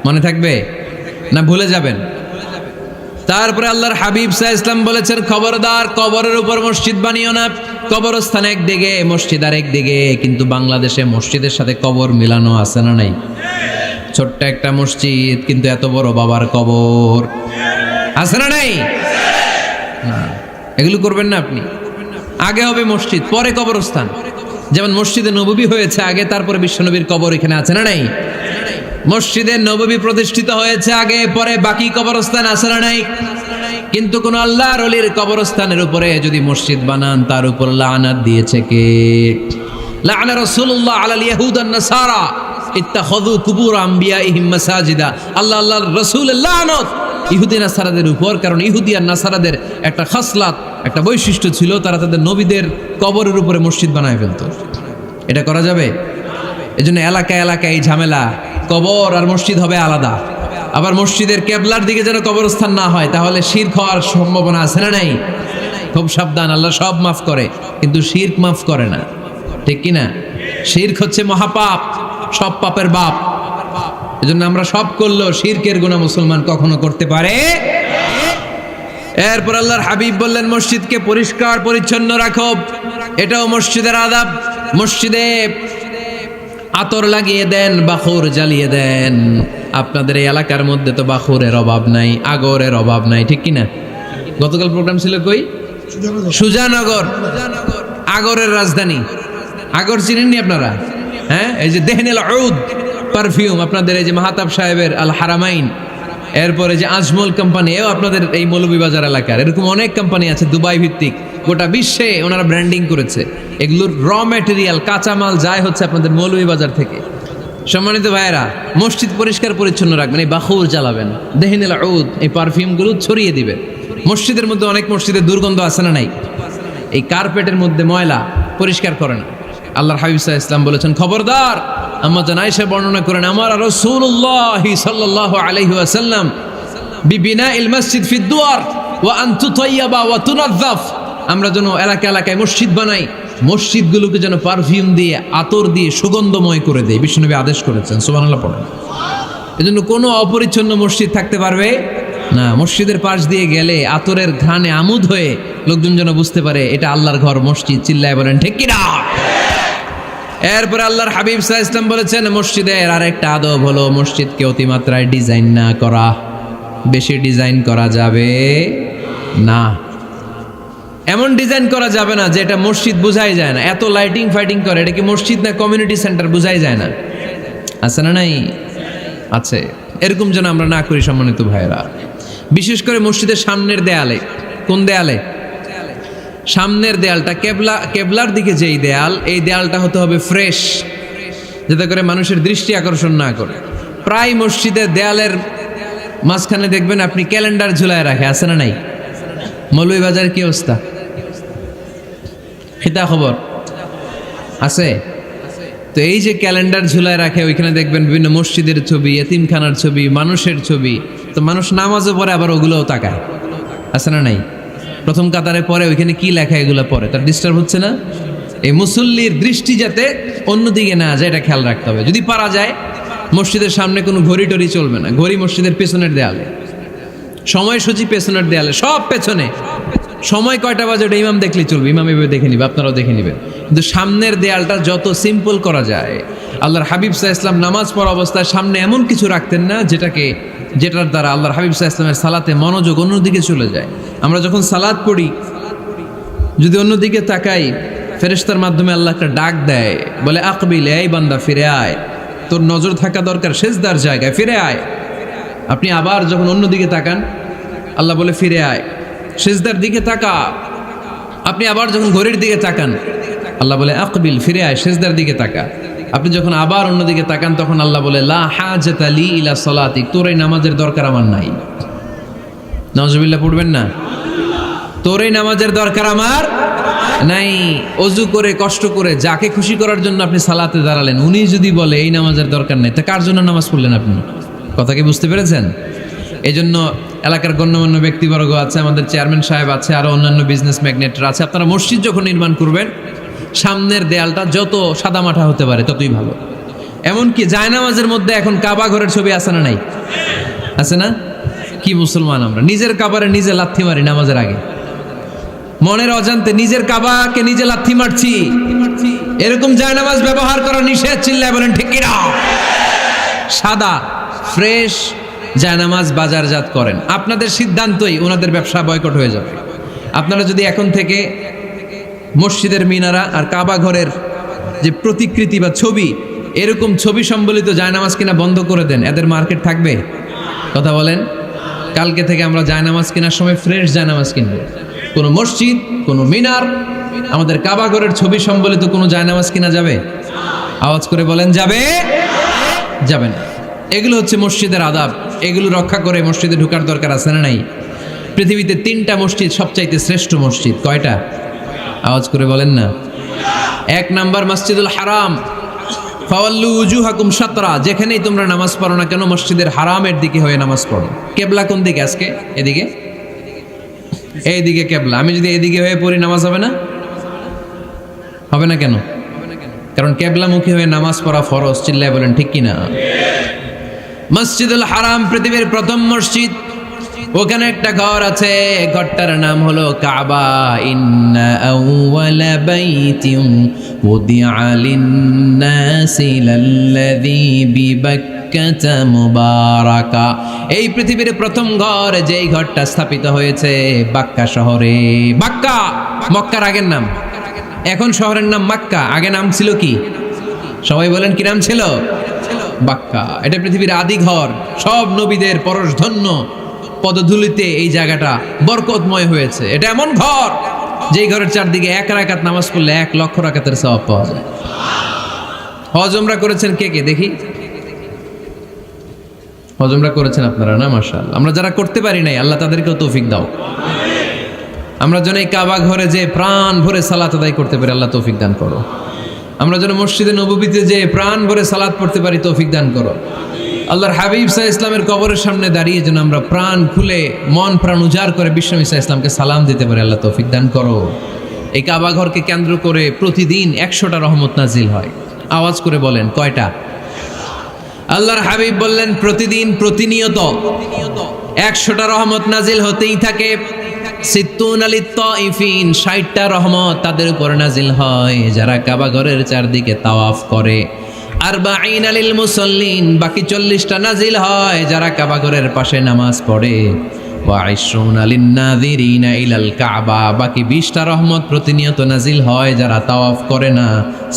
মনে থাকবে না ভুলে যাবেন? তারপরে আল্লাহর হাবিব সাল্লাল্লাহু আলাইহি ওয়াসাল্লাম বলেছেন, খবরদার কবরের উপর মসজিদ বানিও না। কবরস্থান একদিকে, মসজিদ আরেক দিকে। কিন্তু বাংলাদেশে মসজিদের সাথে কবর মিলানো আছে না নাই? ছোট্ট একটা মসজিদ, কিন্তু এত বড় বাবার কবর আছে না নাই? না, এগুলো করবেন না আপনি। আগে হবে মসজিদ, পরে কবরস্থান। যেমন মসজিদে নববী হয়েছে আগে, তারপরে বিশ্বনবীর কবর এখানে আছে না নাই? মসজিদে নববী প্রতিষ্ঠিত হয়েছে আগে, পরে বাকি কবরস্থান আছে না নাই? কিন্তু কোন আল্লাহর ওলির কবরস্থানের উপরে যদি মসজিদ বানান, তার উপর লানাত দিয়েছে কে? লাআনা রাসূলুল্লাহ আলাল ইয়াহুদ ওয়ান নাসারা ইত্তাখাযু কুবুর আমবিয়াইহিম মাসাজিদা। আল্লাহর রাসূলের লানত ইহুদি নাসারাদের উপর, কারণ ইহুদি আর নাসারাদের একটা খাসলাত, একটা বৈশিষ্ট্য ছিল, তারা তাদের নবীদের কবরের উপরে মসজিদ বানায় ফেলতো। এটা করা যাবে? এজন্য এলাকায় এলাকায় এই ঝামেলা, কবর আর মসজিদ হবে আলাদা। আবার মসজিদের কেবলার দিকে যেন কবরস্থান না হয়, তাহলে শিরক হওয়ার সম্ভাবনা আছে না নাই? খুব সাবধান, আল্লাহ সব মাফ করে কিন্তু শিরক মাফ করে না, ঠিক কি না? শিরক হচ্ছে মহাপাপ, সব পাপের বাপ। এজন্য আমরা সব করলেও শিরকের গুনাহ মুসলমান কখনো করতে পারে। এরপর আল্লাহর হাবিব বললেন, মসজিদকে পরিষ্কার পরিচ্ছন্ন রাখো, এটাও মসজিদের আদাব। মসজিদে আতর লাগিয়ে দেন, বাখুর জ্বালিয়ে দেন। আপনাদের এই এলাকার মধ্যে তো বাখুরের অভাব নাই, আগরের অভাব নাই, ঠিক কিনা? গতকাল প্রোগ্রাম ছিল কই? সুজানগর, আগরের রাজধানী। আগর চিনেননি আপনারা? হ্যাঁ, এই যে দেহনেল উদ পারফিউম, আপনাদের এই যে মাহাতাব সাহেবের আল হারামাইন, এরপরে যে আজমল কোম্পানি, এও আপনাদের এই মৌলভীবাজার এলাকার। এরকম অনেক কোম্পানি আছে দুবাই ভিত্তিক, গোটা বিশ্বে ওনারা ব্র্যান্ডিং করেছে। এগুলোর র ম্যাটেরিয়াল, কাঁচামাল যায় হচ্ছে আপনাদের মৌলভীবাজার থেকে। সম্মানিত ভাইয়েরা, মসজিদ পরিষ্কার পরিচ্ছন্ন রাখবেন, এই বাখুর জ্বালাবেন, দেহনেল উদ, এই পারফিউমগুলো ছড়িয়ে দিবেন। মসজিদের মধ্যে অনেক মসজিদে দুর্গন্ধ আছে না নাই? এই কার্পেটের মধ্যে ময়লা, পরিষ্কার করে না। আল্লাহর হাবিব সাল্লাল্লাহু আলাইহি ওয়াসাল্লাম বলেছেন, খবরদার আম্মা জান আয়েশা বর্ণনা করেন, আমার রাসূলুল্লাহ সাল্লাল্লাহু আলাইহি ওয়াসাল্লাম বিবিনাইল মসজিদ ফি দুয়ার ওয়া আন তুতাইয়াবা ওয়া তুনাযাফ, আমরা যেন এলাকায় মসজিদ বানাই, মসজিদগুলোকে যেন পারফিউম দিয়ে, আতর দিয়ে সুগন্ধময় করে দেয়। বিশ্বনবী আদেশ করেছেন, সুবহানাল্লাহ পড়েন। এজন্য কোনো অপরিচ্ছন্ন মসজিদ থাকতে পারবে না। মসজিদের পাশ দিয়ে গেলে আতরের ঘ্রাণে আমোদ হয়ে লোকজন যেন বুঝতে পারে এটা আল্লাহর ঘর, মসজিদ। চিল্লায় বলেন ঠিক কিনা? এরপরে আল্লাহর হাবিব সাল্লাল্লাহু আলাইহি ওয়াসাল্লাম বলেছেন, মসজিদের আরেকটা আদব হলো মসজিদকে অতিমাত্রায় ডিজাইন না করা। বেশি ডিজাইন করা যাবে না। এমন ডিজাইন করা যাবে না যে এটা মসজিদ বোঝাই যায় না। এত লাইটিং ফাইটিং করে, এটা কি মসজিদ না কমিউনিটি সেন্টার বোঝাই যায় না। আছে না নাই? আছে। এরকম যেন আমরা না করি সম্মানিত ভাইয়েরা। বিশেষ করে মসজিদের সামনের দেয়ালে। কোন দেয়ালে? সামনের দেয়ালটা কেবলার দিকে যেই দেয়াল, এই দেয়ালটা হতে হবে ফ্রেশ, যাতে করে মানুষের দৃষ্টি আকর্ষণ না করে। প্রায় মসজিদের দেয়ালের মাঝখানে দেখবেন আপনি ক্যালেন্ডার ঝুলায় রাখে, আছে না নাই? মৌলভীবাজার কি অবস্থা? খিতা খবর আছে? তো এই যে ক্যালেন্ডার ঝুলায় রাখে, ওইখানে দেখবেন বিভিন্ন মসজিদের ছবি, এতিমখানার ছবি, মানুষের ছবি। তো মানুষ নামাজও পড়ে, আবার ওগুলোও তাকায়, আছে না নাই? প্রথম কাতারে পরে ওইখানে কি লেখা এগুলো পরে, তার ডিস্টার্ব হচ্ছে না? এই মুসল্লির দৃষ্টি যাতে অন্যদিকে না যায়, এটা খেয়াল রাখতে হবে। যদি পারা যায় মসজিদের সামনে কোনো ঘড়ি টড়ি চলবে না। ঘড়ি মসজিদের পেছনের দেয়ালে, সময়সূচি পেছনের দেয়ালে, সব পেছনে। সময় কয়টা বাজে ওটা ইমাম দেখলেই চলবে, ইমাম এভাবে দেখে নিবে, আপনারাও দেখে নেবেন। কিন্তু সামনের দেয়ালটা যত সিম্পল করা যায়। আল্লাহর হাবিব সাল্লাল্লাহু আলাইহি ওয়াসাল্লাম নামাজ পড়া অবস্থায় সামনে এমন কিছু রাখতেন না যেটার দ্বারা আল্লাহর হাবিব সাল্লাল্লাহু আলাইহি ওয়াসাল্লামের সালাতে মনোযোগ অন্যদিকে চলে যায়। আমরা যখন সালাত পড়ি, যদি অন্যদিকে তাকাই, ফেরেশতার মাধ্যমে আল্লাহ একটা ডাক দেয়, বলে আকবিল, এই বান্দা ফিরে আয়, তোর নজর থাকা দরকার সেজদার জায়গায়, ফিরে আয়। আপনি আবার যখন অন্যদিকে তাকান, আল্লাহ বলে ফিরে আয়, সেজদার দিকে তাকা। আপনি আবার যখন ঘড়ির দিকে তাকান, আল্লাহ বলে আকবিল, ফিরে আয়, সেজদার দিকে তাকা। আপনি যখন আবার অন্যদিকে তাকান, তখন আল্লাহ বলে লা হাজাতা লি ইলা সালাতিক, তোর এই নামাজের দরকার আমার নাই। নাউজুবিল্লাহ পড়বেন না? তোর এই নামাজের দরকার আমার নাই। অজু করে কষ্ট করে যাকে খুশি করার জন্য আপনি সালাতে দাঁড়ালেন, উনি যদি বলে এই নামাজের দরকার নেই, তা কার জন্য নামাজ পড়লেন আপনি? কথা কি বুঝতে পেরেছেন? এই জন্য এলাকার গণ্যমান্য ব্যক্তিবর্গ আছে, আমাদের চেয়ারম্যান সাহেব আছে, আরো অন্যান্য বিজনেস ম্যাগনেটরা আছে। আপনারা মসজিদ যখন নির্মাণ করবেন, সামনের দেয়ালটা যত সাদামাটা হতে পারে ততই ভালো। এমনকি জায়নামাজের মধ্যে এখন কাবা ঘরের ছবি আছে না নাই? আছে না? কি মুসলমান আমরা, নিজের কাবারে নিজে লাথি মারি নামাজের আগে, মনের অজান্তে নিজের কাবাকে নিজে লাথি মারছি। এরকম জায়নামাজ ব্যবহার করা নিষেধ। চিল্লায় বলেন ঠিক কিনা? সাদা ফ্রেশ জায়নামাজ বাজারজাত করেন, আপনাদের সিদ্ধান্তই ওনাদের ব্যবসা বয়কট হয়ে যাবে। আপনারা যদি এখন থেকে মসজিদের মিনারা আর কাবা ঘরের যে প্রতিকৃতি বা ছবি, এরকম ছবি সম্বলিত জায়নামাজ কিনা বন্ধ করে দেন, এদের মার্কেট থাকবে? কথা বলেন। কালকে থেকে আমরা জায়নামাজ কেনার সময় ফ্রেশ জায়নামাজ কিনবো। কোনো মসজিদ, কোনো মিনার, আমাদের কাবা ঘরের ছবি সম্বলিত কোনো জায়নামাজ কিনা যাবে? আওয়াজ করে বলেন, যাবে? যাবে না। এগুলো হচ্ছে মসজিদের আদাব। এগুলো রক্ষা করে মসজিদে ঢোকার দরকার আছে না নাই? পৃথিবীতে 3টা মসজিদ সবচাইতে শ্রেষ্ঠ মসজিদ। কয়টা? আওয়াজ করে বলেন না। 1 নাম্বার মসজিদুল হারাম, ফাওয়াল্লু উজুহাকুম শাতরা, যেখানেই তোমরা নামাজ পড়ো না কেন মসজিদের হারামের দিকে হয়ে নামাজ পড়ো। কেবলা কোন দিকে আজকে? এদিকে, এইদিকে কেবলা। আমি যদি এদিকে হয়ে পড়ি, নামাজ হবে না? হবে না কেন? কারণ কেবলামুখী হয়ে নামাজ পড়া ফরজ। চিল্লায় বলেন ঠিক কিনা? মসজিদুল হারাম পৃথিবীর প্রথম মসজিদ। ওখানে একটা ঘর আছে, ঘরটার নাম হলো কাবা। ইন্না আউওয়ালা বাইতিন উদিআ লিন-নাসি লাল্লাযী বিবাক্কাতা মুবারাকা। এই পৃথিবীর প্রথম ঘর, যেই ঘরটা স্থাপিত হয়েছে বাক্কা শহরে। বাক্কা মক্কার আগের নাম, এখন শহরের নাম মক্কা। আগে নাম ছিল কি? সবাই বলেন, কি নাম ছিল? বাক্কা। এটা পৃথিবীর আদি ঘর। সব নবীদের পরশধন্য পদধূলিতে এই জায়গাটা বরকতময় হয়েছে। এটা এমন ঘর, যেই ঘরের চারদিকে 1 রাকাত নামাজ পড়লে 1 লক্ষ রাকাতের সওয়াব পাওয়া যায়। হজ উমরা করেছেন কে কে দেখি? হজ উমরা করেছেন আপনারা না? মাশাআল্লাহ। আমরা যারা করতে পারি নাই, আল্লাহ তাদেরকেও তৌফিক দাও। আমরা যেন এই কাবা ঘরে যে প্রাণ ভরে সালাত আদায় করতে পারি, আল্লাহ তৌফিক দান করো। আমরা যেন মসজিদে নববীতে যে প্রাণ ভরে সালাত পড়তে পারি, তৌফিক দান করো। আল্লাহর হাবিব সাল্লাল্লাহু আলাইহি ইসলামের কবরের সামনে দাঁড়িয়ে যেন আমরা প্রাণ খুলে মন প্রাণ উজাড় করে বিশ্বনবী সাল্লাল্লাহু আলাইহি ইসলামকে সালাম দিতে পারি, আল্লাহ তৌফিক দান করো। এই কাবা ঘরকে কেন্দ্র করে প্রতিদিন 100টা রহমত নাজিল হয়। আওয়াজ করে বলেন কয়টা? আল্লাহর হাবিব বললেন প্রতিদিন প্রতিনিয়ত 100টা রহমত নাজিল হতেই থাকে। সিত্তুন আলিত তাইফিন, 60টা রহমত তাদের উপর নাজিল হয় যারা কাবা ঘরের চারদিকে তাওয়াফ করে। আরবাঈন আলিল মুসাল্লিন, বাকি 40টা নাজিল হয় যারা কাবা ঘরের পাশে নামাজ পড়ে। ওয়া 20 আলিন নাযিরিনা ইলাল কাবা, বাকি 20টা রহমত প্রতিনিয়ত নাজিল হয় যারা তাওয়াফ করে না,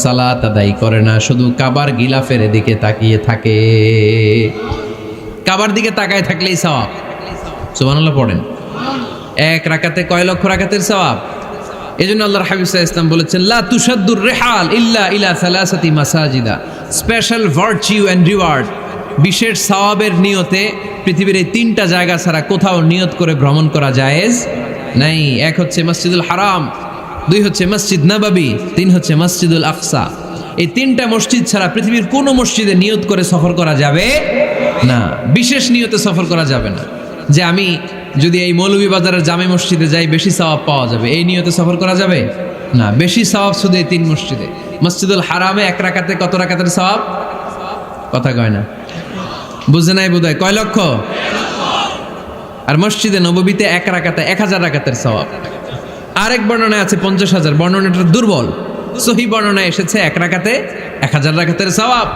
সালাত আদায় করে না, শুধু কাবার গিলাফের দিকে তাকিয়ে থাকে। কাবার দিকে তাকায় থাকলেই সওয়াব। সুবহানাল্লাহ পড়েন। এক রাকাতে কয় লক্ষ রাকাতের সওয়াব। এজন্য আল্লাহর হাবিব সাল্লাল্লাহু আলাইহি ওয়াসাল্লাম বলেছেন, লা তুশাদ্দুর রিহাল ইল্লা ইলা সালাসাতি মাসাজিদা, স্পেশাল ভার্চিউ এন্ড রিওয়ার্ড, বিশেষ সওয়াবের নিয়তে পৃথিবীর এই 3টা জায়গা ছাড়া কোথাও নিয়ত করে ভ্রমণ করা জায়েজ নাই। এক হচ্ছে মসজিদুল হারাম, 2 হচ্ছে মসজিদ নববী, 3 হচ্ছে মসজিদুল আকসা। এই 3টা মসজিদ ছাড়া পৃথিবীর কোনো মসজিদে নিয়ত করে সফর করা যাবে না, বিশেষ নিয়তে সফর করা যাবে না। যে আমি যদি এই মৌলভীবাজারের জামে মসজিদে যাই বেশি সওয়াব পাওয়া যাবে, এই নিয়তে সফর করা যাবে না। বেশি সওয়াব শুধু এই 3 মসজিদে। মসজিদুল হারামে 1 রাকাতে কত রাকাতের সওয়াব? কথা কয় না, বুঝে নাই বোধহয়। কয় লক্ষ? আর মসজিদে নববীতে 1 রাকাতে 1000 রাকাতের সওয়াব। আরেক বর্ণনায় আছে 50,000, বর্ণনাটা দুর্বল। সহিহ বর্ণনায় এসেছে 1 রাকাতে 1000 রাকাতের সওয়াব।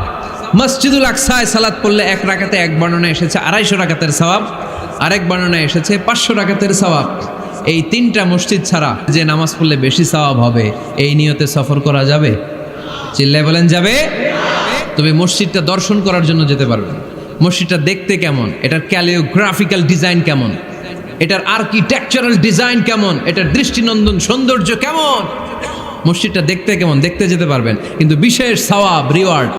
মসজিদুল আকসায় সালাত পড়লে 1 রাকাতে, এক বর্ণনায় এসেছে 250 রাকাতের সওয়াব, আরেক বর্ণনায় এসেছে 500 রাকাতের সওয়াব। এই 3টা মসজিদ ছাড়া যে নামাজ পড়লে বেশি সওয়াব হবে, এই নিয়তে সফর করা যাবে? চিল্লায় বলেন যাবে। তবে মসজিদটা দর্শন করার জন্য যেতে পারবেন। মসজিদটা দেখতে কেমন, এটার ক্যালিওগ্রাফিক্যাল ডিজাইন কেমন, এটার আর্কিটেকচারাল ডিজাইন কেমন, এটার দৃষ্টিনন্দন সৌন্দর্য কেমন, মসজিদটা দেখতে কেমন, দেখতে যেতে পারবেন। কিন্তু বিশেষ সওয়াব রিওয়ার্ড